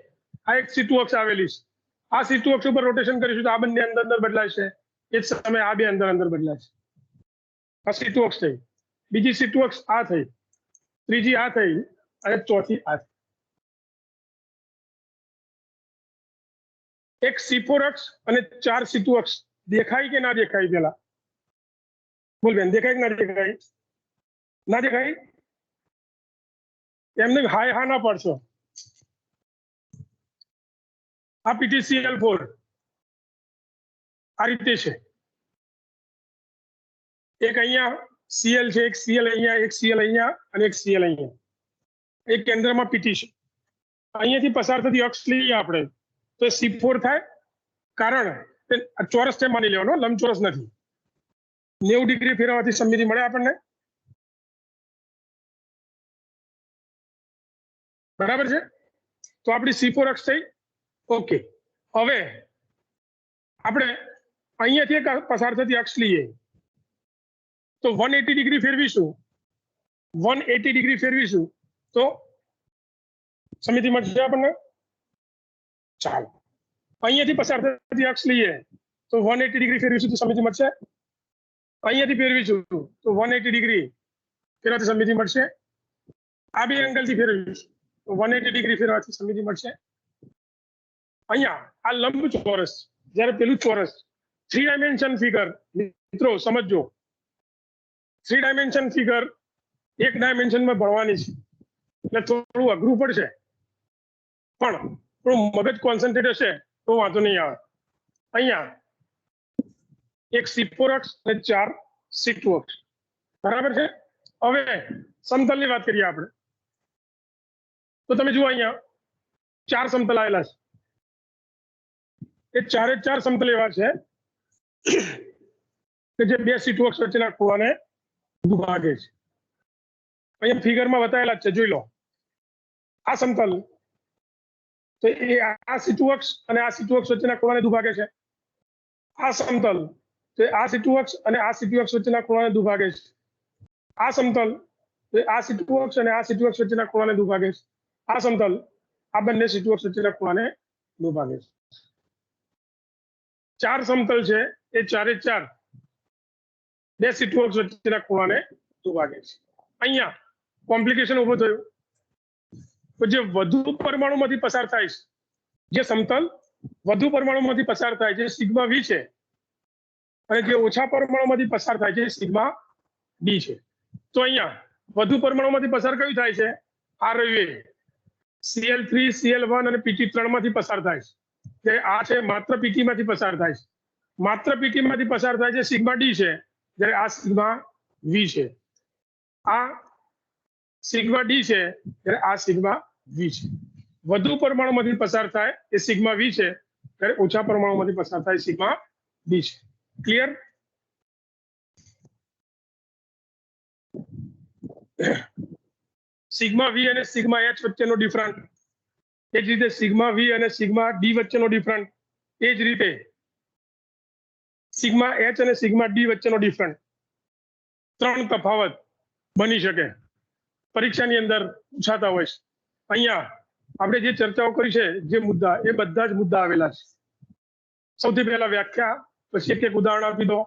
આ એક સીટુ અક્ષ આવેલી છે. આ સીટુ અક્ષ ઉપર રોટેશન કરીશું તો આ બંને અંદર અંદર બદલાય છે. એ જ સમયે આ બે અંદર અંદર બદલાય છે. આ સીટુ અક્ષ થઈ, બીજી સીટુ અક્ષ આ થઈ, ત્રીજી આ થઈ અને ચોથી આ થઈ. એક C4 અક્ષ અને 4 સીટુ અક્ષ દેખાય કે ના દેખાય? પેલા બોલ બેન, દેખાય કે ના દેખાય? ના દેખાય? એમને હાય હા ના પડશો. આ PTCl4 આ રીતે છે. એક અહીંયા Cl છે, એક Cl અહીંયા, એક Cl અહીંયા અને એક Cl અહીંયા. એક કેન્દ્રમાં PT છે. અહીંયાથી પસાર થતી અક્ષ લઈએ આપણે તો C4 થાય, કારણ ચોરસ છે માની લેવાનો, લંબચોરસ નથી. 90 ડિગ્રી ફેરવવાથી સમમિતિ મળે આપણને. બરાબર છે. તો આપણી C4 અક્ષ થઈ. ઓકે, હવે આપણે અહીંયાથી એક પસાર થતી અક્ષ લઈએ તો 180 ડિગ્રી ફેરવીશું, 180 ડિગ્રી ફેરવીશું તો સમમિતિ મળશે આપણને. ચાલો, અહીંયાથી પસાર થતી અક્ષ લઈએ તો 180 ડિગ્રી ફેરવીશું તો સમમિતિ મળશે. અહીંયાથી ફેરવીશું તો 180 ડિગ્રી ફેરવાથી સમમિતિ મળશે. આ બે એંગલથી ફેરવીશું તો 180 ડિગ્રી ફેરવાથી સમમિતિ મળશે. અહીંયા આ લંબચોરસ, જ્યારે પેલું ચોરસ, 3 ડાયમેન્શન ફિગર મિત્રો સમજો. 3 ડાયમેન્શન ફિગર એક ડાયમેન્શનમાં ભણવાની છે એટલે થોડું અઘરું પડશે, પણ થોડું મગજ કોન્સન્ટ્રેટ હશે તો વાંધો નહીં આવે. અહીંયા એક C4 અક્ષ અને 4 સીટુ અક્ષ. બરાબર છે. હવે સમતલની વાત કરીએ આપણે તો તમે જુઓ અહીંયા 4 સમતલ આવેલા છે. એ ચારે 4 સમતલ એવા છે કે જે બે સીટુ અક્ષ વચ્ચેના ખૂણાને દુભાગે છે. અહીંયા ફિગરમાં બતાવેલા છે, જોઈ લો. આ સમતલ તો એ આ સીટુ અક્ષ અને આ સીટુ અક્ષ વચ્ચેના ખૂણાને દુભાગે છે. આ સમતલ તો આ સીટુ અક્ષ અને આ સીટુ અક્ષ વચ્ચેના ખૂણાને દુભાગે છે. આ સમતલ તો આ સીટુ અક્ષ અને આ સીટુ અક્ષ વચ્ચેના ખૂણાને દુભાગે છે. આ સમતલ આ બંને સીટુ અક્ષ વચ્ચેના ખૂણાને દુભાગે છે. 4 સમતલ છે એ ચારે 4 બે સીટુ અક્ષ વચ્ચેના ખૂણાને દુભાગે છે. અહીંયા કોમ્પ્લિકેશન ઊભો થયો. તો જે વધુ પરમાણુમાંથી પસાર થાય છે, જે સમતલ વધુ પરમાણુમાંથી પસાર થાય છે સિગ્મા V છે, અને જે ઓછા પરમાણુમાંથી પસાર થાય છે સિગ્મા D છે. તો અહીંયા વધુ પરમાણુમાંથી પસાર કયું થાય છે? આ રહ્યું Cl3, Cl1 અને PT3 માંથી પસાર થાય છે. જ્યારે આ છે માત્ર PT માંથી પસાર થાય છે. માત્ર PT માંથી પસાર થાય છે સિગ્મા D છે, જ્યારે આ સિગ્મા V છે. આ સિગ્મા D છે, ત્યારે આ સિગ્મા V છે. વધુ પરમાણુમાંથી પસાર થાય એ સિગ્મા V છે, ત્યારે ઓછા પરમાણુમાંથી પસાર થાય સિગ્મા D છે. ક્લિયર? સિગ્મા V અને સિગ્મા H વચ્ચેનો ડિફરન્ટ, એ જ રીતે સિગ્મા V અને સિગ્મા D વચ્ચેનો ડિફરન્ટ, એ જ રીતે સિગ્મા H અને સિગ્મા D વચ્ચેનો ડિફરન્ટ. 3 તફાવત બની શકે, પરીક્ષાની અંદર પૂછાતા હોય છે. અહીંયા આપણે જે ચર્ચાઓ કરી છે, જે મુદ્દા, એ બધા જ મુદ્દા આવેલા છે. સૌથી પહેલા વ્યાખ્યા, પછી એક ઉદાહરણ આપી દો.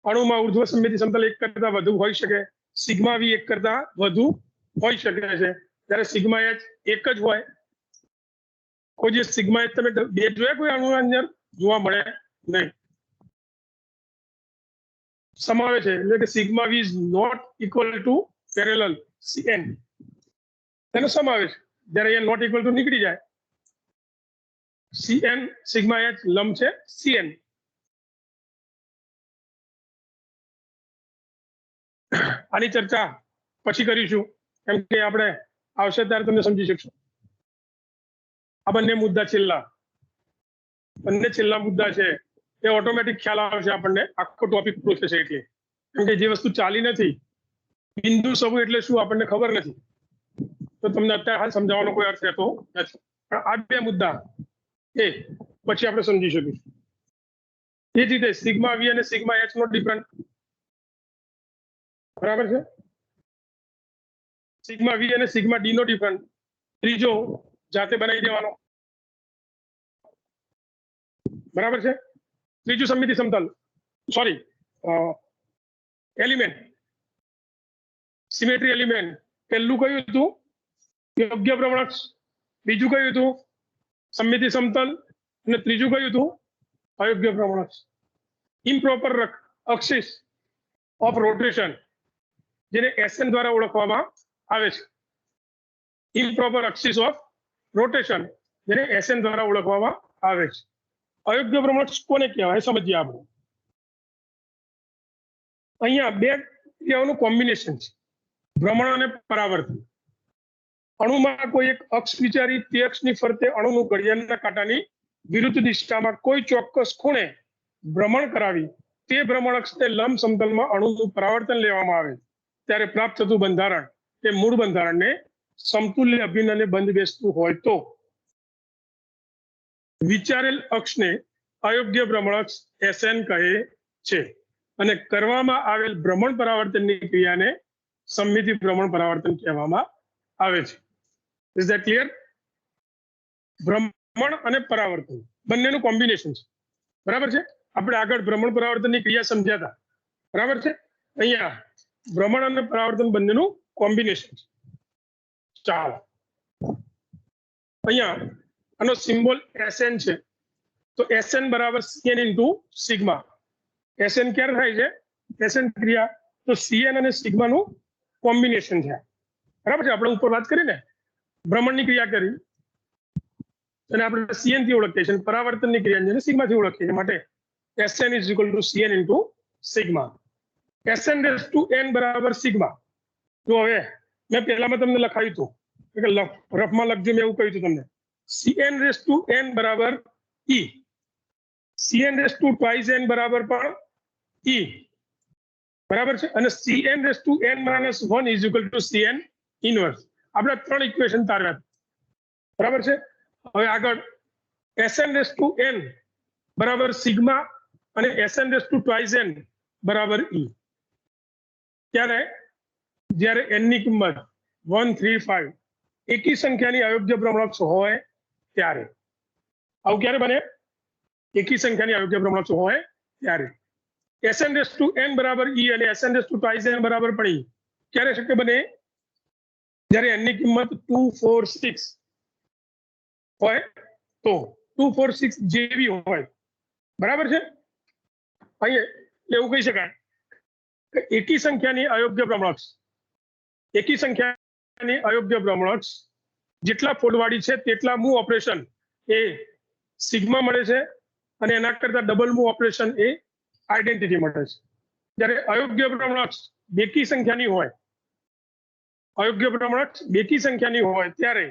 અણુમાં ઉર્ધ્વ સમમિતિ સમતલ 1 કરતા વધુ હોઈ શકે, સિગ્મા V 1 કરતા વધુ હોઈ શકે છે, જ્યારે સિગ્મા H 1 જ હોય. કોઈ જે સિગ્મા H તમે બે જોયા કોઈ અણુની અંદર? જોવા મળે નહીં. સમાવે છે એટલે કે sigma v is not equal to parallel CN એનો સમાવે છે. જ્યારે એ નોટ ઇક્વલ ટુ નીકળી જાય CN સિગ્મા H લંબ છે CN. આની ચર્ચા પછી કરીશું કેમ કે આપણે આવશે ત્યારે તમે સમજી શકશો. આ બંને મુદ્દા છેલ્લા મુદ્દા છે એ ઓટોમેટિક ખ્યાલ આવશે આપણને આખો ટોપિક પૂરો થશે એટલે. કેમ કે જે વસ્તુ ચાલી નથી બિંદુ સમૂહ એટલે શું આપણને ખબર નથી તો તમને અત્યારે હાલ સમજાવવાનો કોઈ અર્થ રહેતો નથી. પણ આ બે મુદ્દા એ પછી આપણે સમજી શકીશું. એ જ રીતે સિગ્મા વી અને સિગ્મા એચ નો ડિફરન્ટ બરાબર છે. સિગ્મા વી અને સિગ્મા ડી નો ડિફરન્ટ ત્રીજો જાતે બનાવી દેવાનો બરાબર છે. ત્રીજું સમમિતિ સમતલ સોરી એલિમેન્ટ સિમેટ્રી એલિમેન્ટ પહેલું કયું હતું યોગ્ય ભ્રમણક, બીજું કયું હતું સમમિતિ સમતલ અને ત્રીજું કયું હતું અયોગ્ય ભ્રમણક. ઇમ્પ્રોપર એક્સિસ ઓફ રોટેશન જેને SN દ્વારા ઓળખવામાં આવે છે. ઇમ્પ્રોપર એક્સિસ ઓફ રોટેશન જેને SN દ્વારા ઓળખવામાં આવે છે. અયોગ્ય ભ્રમણક કોને કહેવાય સમજીએ આપણે. અહીંયા બે ક્રિયાઓનું કોમ્બિનેશન છે ભ્રમણ અને પરાવર્તન. અણુમાં કોઈ એક અક્ષ વિચારી તે અક્ષની ફરતે અણુનું ઘડિયાળના કાંટાની વિરુદ્ધ દિશામાં કોઈ ચોક્કસ ખૂણે ભ્રમણ કરાવી તે ભ્રમણ અક્ષને લંબ સમતલમાં અણુનું પરાવર્તન લેવામાં આવે ત્યારે પ્રાપ્ત થતું બંધારણ એ મૂળ બંધારણને સમતુલ્ય અભિન્ન અને બંધ બેસતું હોય તો વિચારેલ અક્ષને અયોગ્ય ભ્રમણ અક્ષ SN કહે છે અને કરવામાં આવેલ ભ્રમણ પરાવર્તનની ક્રિયાને સમમિતિ ભ્રમણ પરાવર્તન કહેવામાં આવે છે. Is that clear? ભ્રમણ અને પરાવર્તન બંનેનું કોમ્બિનેશન છે બરાબર છે. આપણે આગળ ભ્રમણ પરાવર્તનની ક્રિયા સમજ્યા હતા બરાબર છે. અહીંયા ભ્રમણ અને પરાવર્તન બંનેનું કોમ્બિનેશન છે. ચાલો અહીંયા આનો સિમ્બોલ SN છે તો SN બરાબર CN ઇન્ટુ સિગ્મા. SN ક્યારે થાય છે SN ક્રિયા તો CN અને સિગ્મા નું કોમ્બિનેશન છે બરાબર છે. આપણે ઉપર વાત કરી ને ભ્રમણની ક્રિયા કરી અને આપણે CN થી ઓળખીએ છીએ પરાવર્તનની ક્રિયા સિગ્મા થી ઓળખીએ છીએ માટે SN is equal to CN into sigma. SN raise to N બરાબર સિગ્મા. જો હવે મેં પહેલામાં તમને લખાયું હતું કે રફમાં લખજો મેં એવું કહ્યું હતું તમને CN રેઝ ટુ N બરાબર E. CN raise to twice N બરાબર પણ E બરાબર છે અને CN raise to N minus 1 is equal to CN inverse. આપણે ત્રણ ઇક્વેશન તારવ્યા બરાબર છે. હવે આગળ SN રેઝ ટુ N બરાબર સિગ્મા અને SN raise to twice N બરાબર E. ત્યારે જ્યારે N ની કિંમત 1, 3, 5 એકી સંખ્યાની અયોગ્ય ભ્રમણક હોય ત્યારે આવું ક્યારે બને એકી સંખ્યાની અયોગ્ય ભ્રમણક હોય ત્યારે SN રેઝ ટુ N બરાબર E અને SN raise to twice N બરાબર પણ E ક્યારે શક્ય બને જ્યારે N ની કિંમત 2, 4, 6 હોય તો 2, 4, 6 જેવી હોય બરાબર છે. અહીંયા એવું કહી શકાય કે એકી સંખ્યાની અયોગ્ય ભ્રમણક જેટલા ફોલ્ડવાળી છે તેટલા મૂવ ઓપરેશન એ સિગ્મા મળે છે અને એના કરતા ડબલ મૂવ ઓપરેશન એ આઈડેન્ટિટી મળે છે. જ્યારે અયોગ્ય ભ્રમણક બેકી સંખ્યાની હોય ત્યારે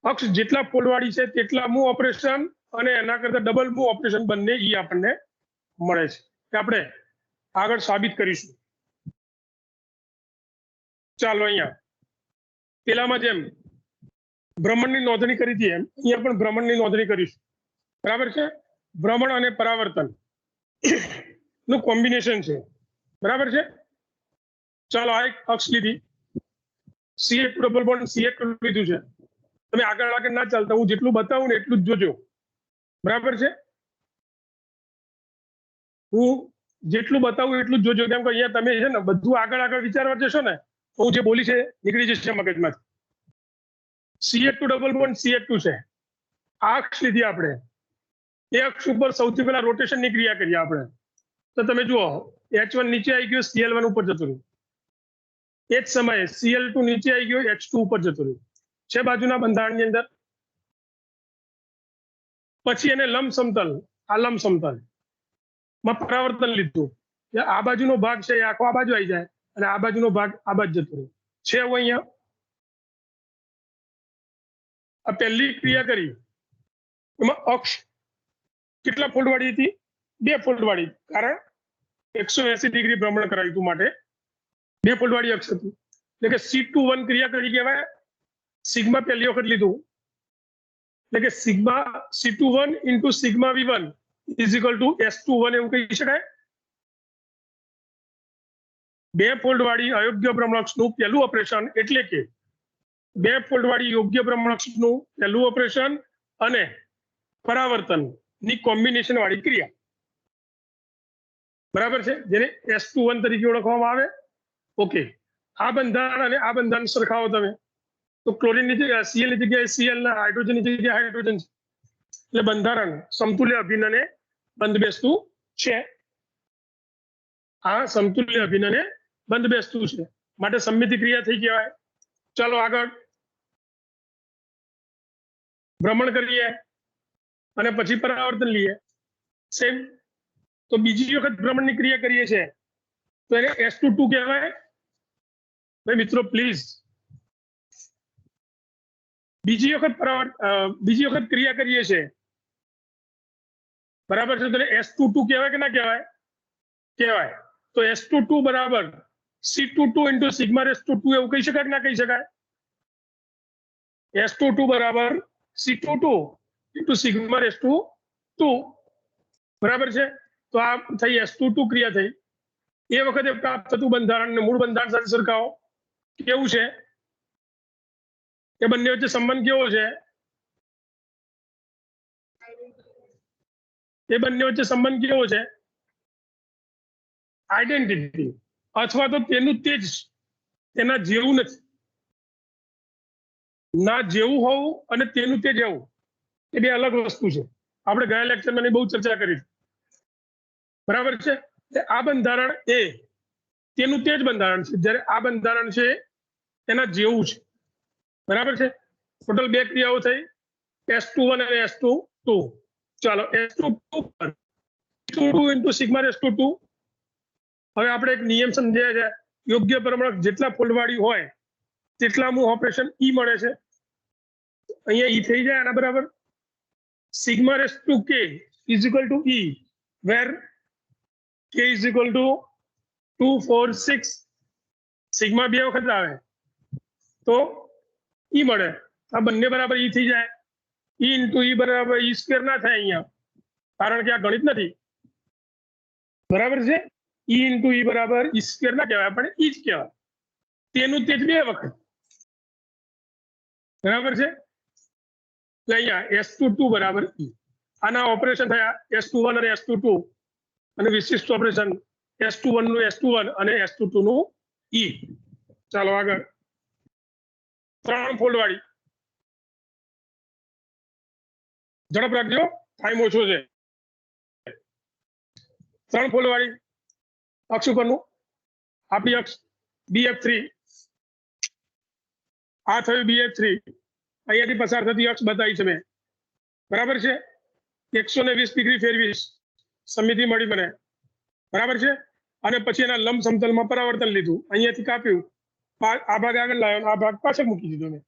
અક્ષ જેટલા ફોલ્ડવાળી છે તેટલા મૂવ ઓપરેશન અને એના કરતા ડબલ મૂવ ઓપરેશન બંને ઈ આપણને મળે છે. આપણે આગળ સાબિત કરીશું. ચાલો અહીંયા પેલામાં જેમ ભ્રમણની નોંધણી કરી હતી એમ અહીંયા પણ ભ્રમણની નોંધણી કરીશું બરાબર છે. ભ્રમણ અને પરાવર્તન નું કોમ્બિનેશન છે બરાબર છે. ચાલો આ એક અક્ષ લીધી CH ડબલ બોન્ડ CH લીધું છે. તમે આગળ ના ચાલતા હું જેટલું બતાવું ને એટલું જ જોજો બરાબર છે. હું જેટલું બતાવું એટલું જ જોજો કેમ કે અહીંયા તમે છે ને બધું આગળ વિચારવા જશો ને હું જે બોલી છે નીકળી જશે મગજમાંથી. CH2 ડબલ બોન્ડ CH2 છે આ અક્ષ લીધી આપણે એ અક્ષ ઉપર સૌથી પહેલા રોટેશનની ક્રિયા કરીએ આપણે. તો તમે જુઓ H1 નીચે આવી ગયો, Cl1 ઉપર જતું રહ્યું. એ જ સમયે Cl2 નીચે આવી ગયો, H2 ઉપર જતું રહ્યું છે બાજુના બંધારણની અંદર. પછી એને લંબ સમતલ, આ લંબ સમતલ માં પરાવર્તન લીધું. આ બાજુનો ભાગ છે એ આખો આ બાજુ આવી જાય અને આ બાજુનો ભાગ આ બાજુ જતો રહ્યો છે. હું અહીંયા આ પહેલી ક્રિયા કરી એમાં અક્ષ કેટલા ફોલ્ડ વાળી હતી? 2 ફોલ્ડ વાળી, કારણ 180 ડિગ્રી ભ્રમણ કરાવ્યું હતું માટે 2 ફોલ્ડ વાળી અક્ષ હતી. એટલે કે C21 ક્રિયા કરી કહેવાય. સિગ્મા પહેલી વખત લીધું એટલે કે sigma C21 into sigma V1 is equal two S21 એવું કહી શકાય. 2 ફોલ્ડ વાળી અયોગ્ય ભ્રમણકક્ષનું પહેલું ઓપરેશન એટલે કે 2 ફોલ્ડ વાળી યોગ્ય ભ્રમણકક્ષનું પહેલું ઓપરેશન અને પરાવર્તન ની કોમ્બિનેશન વાળી ક્રિયા, બરાબર છે, જેને S21 તરીકે ઓળખવામાં આવે. ઓકે, આ બંધારણ અને આ બંધારણ સરખાવો તમે તો ક્લોરીન ની જગ્યાએ Cl ની જગ્યાએ Cl ના હાઇડ્રોજન ની જગ્યાએ હાઇડ્રોજન છે. એટલે બંધારણ સમતુલ્ય અભિન્નને બંધબેસતું છે. આ સમતુલ્ય અભિન્નને બંધબેસતું છે માટે સમમિતિ ક્રિયા થઈ કહેવાય. ચાલો આગળ ભ્રમણ કરીએ અને પછી પરાવર્તન લઈએ. સેમ તો બીજી વખત ભ્રમણની ક્રિયા કરીએ છીએ તો એને S22 કહેવાય. ભાઈ મિત્રો પ્લીઝ, બીજી વખત ક્રિયા કરીએ છીએ, બરાબર છે, તો S22 કહેવાય કે ના કહેવાય? કહેવાય. તો S22 બરાબર C22 into sigma raise two 2 એવું કહી શકાય કે ના કહી શકાય? S22 બરાબર C22 into sigma raise two 2, બરાબર છે. તો આ થઈ S22 ક્રિયા થઈ. એ વખતે પ્રાપ્ત થતું બંધારણ ને મૂળ બંધારણ સાથે સરખાવો. કેવું છે? એ બંને વચ્ચે સંબંધ કેવો છે? એ બંને વચ્ચે સંબંધ કેવો છે? આઈડેન્ટિટી, અથવા તો તેનું તેજ તેના જેવું નથી. ના જેવું હોવું અને તેનું તેજ હોવું એ બે અલગ વસ્તુ છે. આપણે ગયા લેક્ચરમાં બહુ ચર્ચા કરી, બરાબર છે. આ બંધારણ એ તેનું તેજ બંધારણ છે, જ્યારે આ બંધારણ છે એના જેવું છે, બરાબર છે. ટોટલ 2 ક્રિયાઓ થઈ, S21 અને S22. ચાલો S22 into sigma raise two 2. હવે આપણે એક નિયમ સમજ્યા છે, યોગ્ય ભ્રમણક જેટલા ફોલ્ડવાળી હોય તેટલાનું ઓપરેશન E મળે છે. અહીંયા E થઈ જાય આના બરાબર sigma raise to K is equal to E, where K is equal to 2, 4, 6. Sigma 2 વખત આવે તો E મળે. આ બંને બરાબર E થઈ જાય. E ઇન્ટુ E બરાબર E સ્ક્વેર ના થાય અહીંયા, કારણ કે આ ગણિત નથી, બરાબર છે. E ઇન્ટુ E બરાબર E સ્ક્વેર ના કહેવાય, પણ E જ કહેવાય. તેનું તેજ 2 વખત, બરાબર છે. એટલે અહીંયા S22 બરાબર E. આના ઓપરેશન થયા S21 અને S22 અને વિશિષ્ટ ઓપરેશન S21 નું S21 અને S22 નું E. ચાલો આગળ 3 ફોલ્ડ વાળી, ઝડપ રાખજો, ટાઈમ ઓછો છે. 3 ફોલ્ડ વાળી અક્ષ ઉપરનું આપણી અક્ષ BF3, આ થયું BF3. અહીંયાથી પસાર થતી અક્ષ બતાવી છે મેં, બરાબર છે. 120 ડિગ્રી ફેરવીશ સમિતિ મળી મને, બરાબર છે. અને પછી એના લંબ સમતલમાં પરાવર્તન લીધું, અહીંયાથી કાપ્યું, આ ભાગ આગળ લાવ્યો, આ ભાગ પાછળ મૂકી દીધો મેં,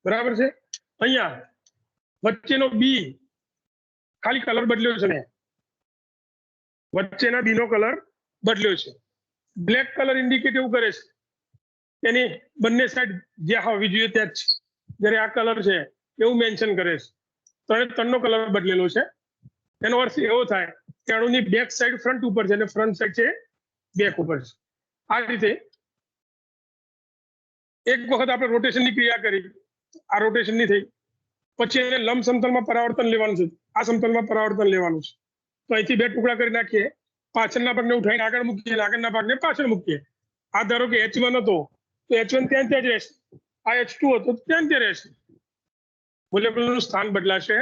બરાબર છે. અહીંયા વચ્ચેનો B ખાલી કલર બદલ્યો છે, વચ્ચેના B નો કલર બદલ્યો છે. બ્લેક કલર ઇન્ડિકેટ એવું કરે છે એની બંને સાઈડ જ્યાં હોવી જોઈએ ત્યાં જ, જ્યારે આ કલર છે એવું મેન્શન કરે છે. તો એ 3 નો કલર બદલેલો છે. એનો અર્થ એવો થાય કે અણુની બેક સાઈડ ફ્રન્ટ ઉપર છે અને ફ્રન્ટ સાઈડ છે બેક ઉપર છે. આ રીતે એક વખત આપણે રોટેશનની ક્રિયા કરી, આ રોટેશનની થઈ, પછી એને લંબ સમતલમાં પરાવર્તન લેવાનું છે. આ સમતલમાં પરાવર્તન લેવાનું છે. તો અહીંથી 2 ટુકડા કરી નાખીએ, પાછળના ભાગને ઉઠાવીને આગળ મૂકીએ, આગળના ભાગને પાછળ મૂકીએ. આ ધારો કે H1 હતો તો H1 ત્યાં જ રહેશે, આ H2 હતો ત્યાં જ રહેશે, મોલેક્યુલનું સ્થાન બદલાશે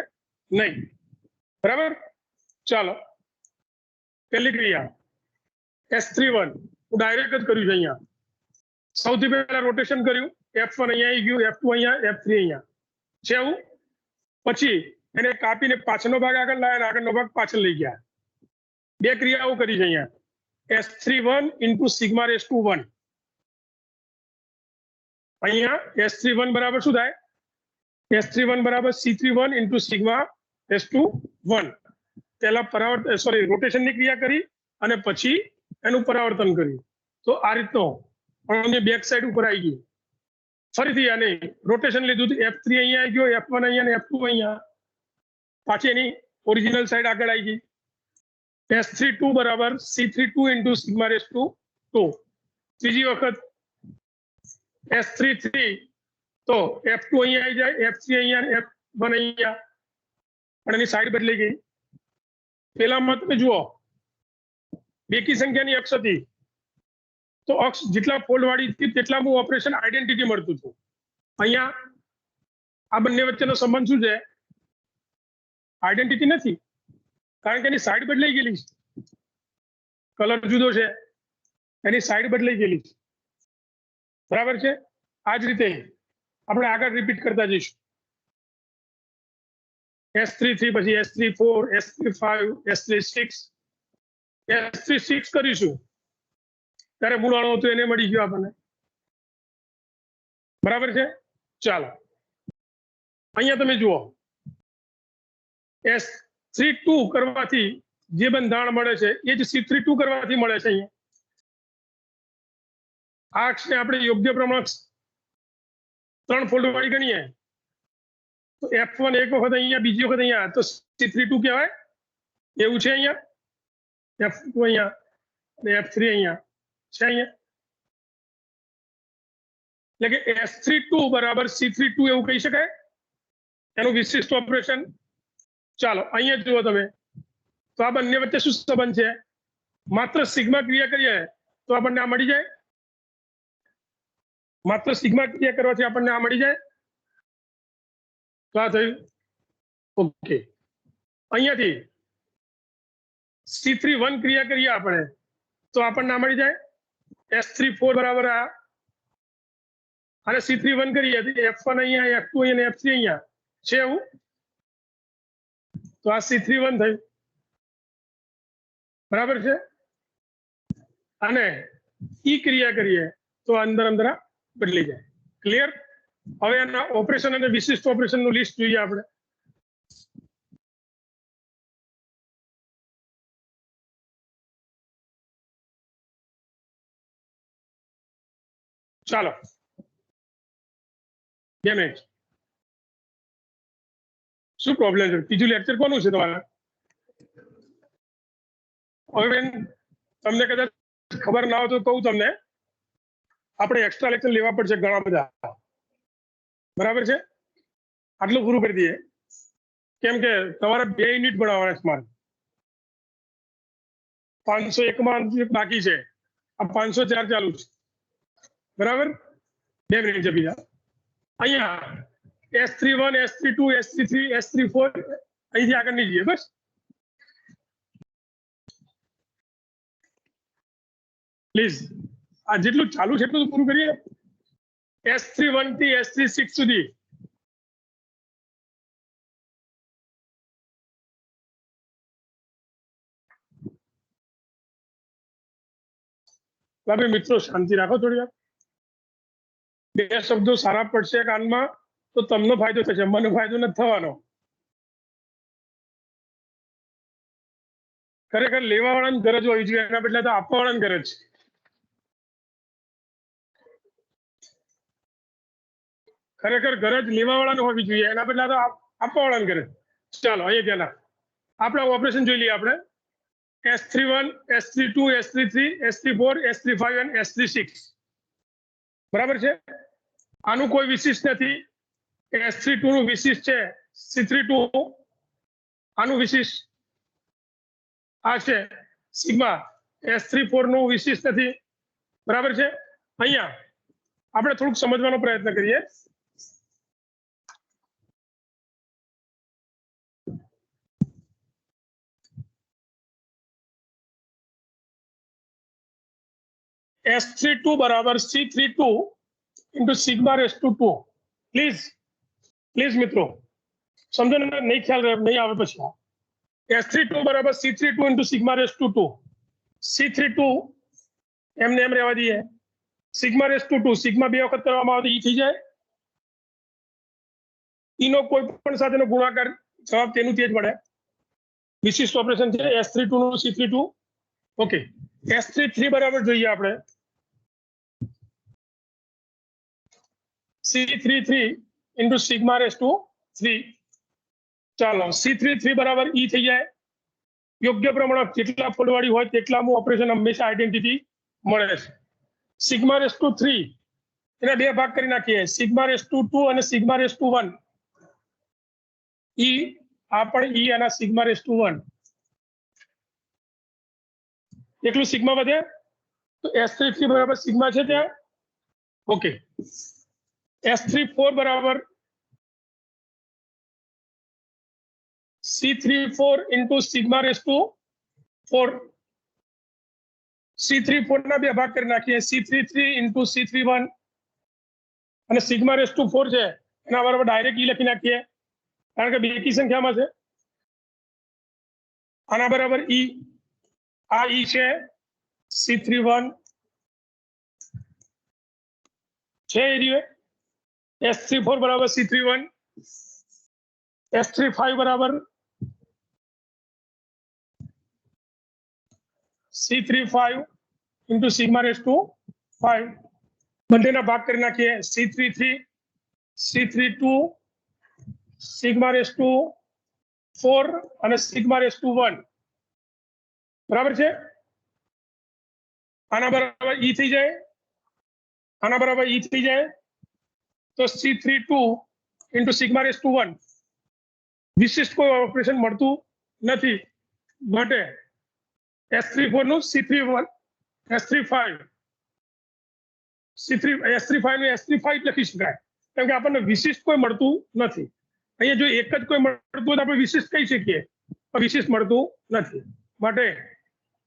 નહીં. बराबर। चलो पहली क्रिया S31 डायरेक्ट ज कर्युं छे। अहींया સૌથી પહેલા રોટેશન કર્યું, F1 અહીંયા આવી ગયું, F2 અહીંયા, F3 અહીંયા છે એવું। પછી એને કાપીને પાછળનો ભાગ આગળ લાવ્યા, આગળનો ભાગ પાછળ લઈ ગયા। બે ક્રિયાઓ કરી છે અહીંયા, S31 into sigma raised to 1। અહીંયા S31 બરાબર શું થાય? S31 બરાબર C31 into sigma raised to 1। પહેલા પરાવર્તન રોટેશનની ક્રિયા કરી અને પછી એનું પરાવર્તન કર્યું। તો આ રીતનો બેક સાઈડ ઉપર આવી ગઈ। ફરીથી આને રોટેશન લીધું તો F3 અહીંયા આવી ગયો, F1 અહીંયા અને F2 અહીંયા, પાછી એની ઓરિજિનલ સાઈડ આગળ આવી ગઈ। S32 બરાબર C32 into sigma raised to 2। ત્રીજી વખત S33 તો F2 અહીંયા આવી જાય, F3 અહીંયા, F1 અહીંયા, પણ એની સાઈડ બદલાઈ ગઈ। પેલામાં તમે જુઓ બેકી સંખ્યાની અક્ષ હતી તો અક્ષ જેટલા ફોલ્ડ વાળી હતી તેટલામાં ઓપરેશન આઈડેન્ટિટી મળતું હતું। અહીંયા આ બંને વચ્ચેનો સંબંધ શું છે? આઈડેન્ટિટી નથી, કારણ કે એની સાઈડ બદલાઈ ગયેલી છે, કલર જુદો છે, એની સાઈડ બદલાઈ ગયેલી છે। બરાબર છે। આ જ રીતે આપણે આગળ રિપીટ કરતા જઈશું। S33 પછી S34, S35, S36, S36 કરીશું ત્યારે મૂળ અણુ હતો એને મળી ગયો આપણને। બરાબર છે। ચાલો અહીંયા તમે જુઓ S32 કરવાથી જે બંધારણ મળે છે એ જ C32 કરવાથી મળે છે। અહીંયા આ અક્ષને આપણે યોગ્ય પ્રમાણ 3 ફોલ્ડ વાળી ગણીએ તો F1 એક વખત અહીંયા, બીજી વખત અહીંયા, તો C32 કહેવાય એવું છે। અહીંયા F2 અહીંયા અને F3 અહીંયા છે। અહીંયા એટલે કે S32 બરાબર C32 એવું કહી શકાય, એનું વિશિષ્ટ ઓપરેશન। ચાલો અહીંયા જુઓ તમે તો આ બંને વચ્ચે શું સંબંધ છે? માત્ર સિગ્મા ક્રિયા કરીએ તો આપણને આ મળી જાય, માત્ર સિગ્મા ક્રિયા કરવાથી આપણને આ મળી જાય। તો આ થયું ઓકે। અહીંયાથી C31 ક્રિયા કરીએ આપણે તો આપણને આ મળી જાય S34 બરાબર આ, અને C31 કરીએ તો F1 અહીંયા, F2 અહીંયા, F3 અહીંયા છે એવું, તો આ C31 થયું। બરાબર છે। અને ઈ ક્રિયા કરીએ તો અંદર અંદર બદલી જાય। ક્લિયર? હવે આના ઓપરેશન અને વિશિષ્ટ ઓપરેશનનું લિસ્ટ જોઈએ આપણે। ચાલો 2 મિનિટ। શું પ્રોબ્લેમ છે? ત્રીજું લેક્ચર કોનું છે તમારા? હવે બેન તમને કદાચ ખબર ના હોય તો કહું તમને, આપણે એક્સ્ટ્રા લેક્ચર લેવા પડશે ઘણા બધા। બરાબર છે। આટલું પૂરું કરી દઈએ, કેમ કે તમારે 2 યુનિટ ભણાવવાના છે મારે। 501 માં બાકી છે, આ 504 ચાલુ છે। બરાબર। 2 મિનિટ છે બીજા। અહીંયા S31, S32, S33, S34 અહીંથી આગળ નહીં જઈએ, બસ। પ્લીઝ આ જેટલું ચાલુ છે એટલું પૂરું કરીએ। S31 થી S36 સુધી ભાઈ મિત્રો શાંતિ રાખો થોડી વાર। 2 શબ્દો સારા પડશે કાનમાં તો તમને ફાયદો થશે, મને ફાયદો નથી થવાનો। ખરેખર લેવા વાળાની ગરજ હોવી જોઈએ, એના બદલે તો આપવા વાળાની ગરજ છે। ખરેખર ગરજ લેવા વાળાની હોવી જોઈએ, એના બદલે તો આપવા વાળાની ગરજ। ચાલો અહીંયા ધ્યાન રાખ, આપણે ઓપરેશન જોઈ લઈએ। આપણે S31, S32, S33, S34, S35 અને S36 બરાબર છે। આનું કોઈ વિશિષ્ટ નથી। S32 નું વિશિષ્ટ છે C32, આનું વિશિષ્ટ આ છે સિગ્મા। S34 નું વિશિષ્ટ નથી। બરાબર છે। અહીંયા આપણે થોડુંક સમજવાનો પ્રયત્ન કરીએ। S32 बराबर C32 into sigma raise to 2 please मित्रों समझो ने नहीं ख्याल रहे नहीं आवे पछी S32 बराबर C32 into sigma raise to 2 C32 एमने एम रहवा दीए सिग्मा रेस टू 2 सिग्मा बे वखत करवामां आवे तो ई थी जाए ई नो कोई पण साथेनो गुणाकार जवाब तेनु तेज मळे विशिष्ट ऑपरेशन छे S32 નું C32 ओके S33 बराबर જોઈએ આપણે C33 into sigma raised to 3 ચાલો C33 બરાબર E થઈ જાય યોગ્ય પ્રમાણમાં જેટલા ફોલ્ડવાળી હોય તેટલાનું ઓપરેશન હંમેશા આઈડેન્ટિટી મળે છે સિગ્મા રેસ ટુ 3 એના બે ભાગ કરી નાખીએ સિગ્મા રેસ ટુ 2 અને સિગ્મા રેસ ટુ 1 E આ પણ E અને સિગ્મા રેસ ટુ 1 એકલું સિગ્મા વધે તો S33 બરાબર સિગ્મા છે ત્યાં ઓકે S34 बराबर C34 into sigma raised to 4 C34 ना બે ભાગ કરી નાખીએ C33 into C31 અને sigma raised to 4 છે એના બરાબર ડાયરેક્ટ E લખી નાખીએ કારણ કે બે કી સંખ્યામાં છે આના બરાબર E આ E છે C31 છે એરિયો S34 बराबर C31 S35 बराबर C35 into sigma raised to 5 બંનેના ભાગ કરી નાખીએ C33 C32 sigma raised to 4 અને sigma raised to 1 બરાબર છે આના બરાબર E થઈ જાય આના બરાબર E થઈ જાય तो C32 into sigma raised to 1 विशिष्ट कोई ऑपरेशन મળતું નથી માટે S34 નું C31 S35 S35 નું S35 લખી શકાય કેમ કે આપણને વિશિષ્ટ કોઈ મળતું નથી અહીંયા જો એક જ કોઈ મળતું હોય તો આપણે વિશિષ્ટ કહી શકીએ પણ વિશિષ્ટ મળતું નથી માટે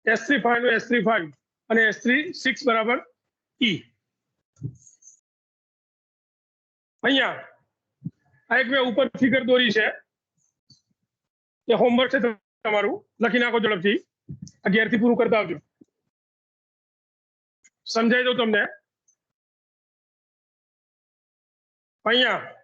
S35 નું S35 અને S36 બરાબર E અહીંયા આ એક મેં ઉપર ફિગર દોરી છે એ હોમવર્ક છે તમારું લખી નાખો ઝડપથી 11 થી પૂરું કરતા આવજો સમજાઈ દઉં તમને અહીંયા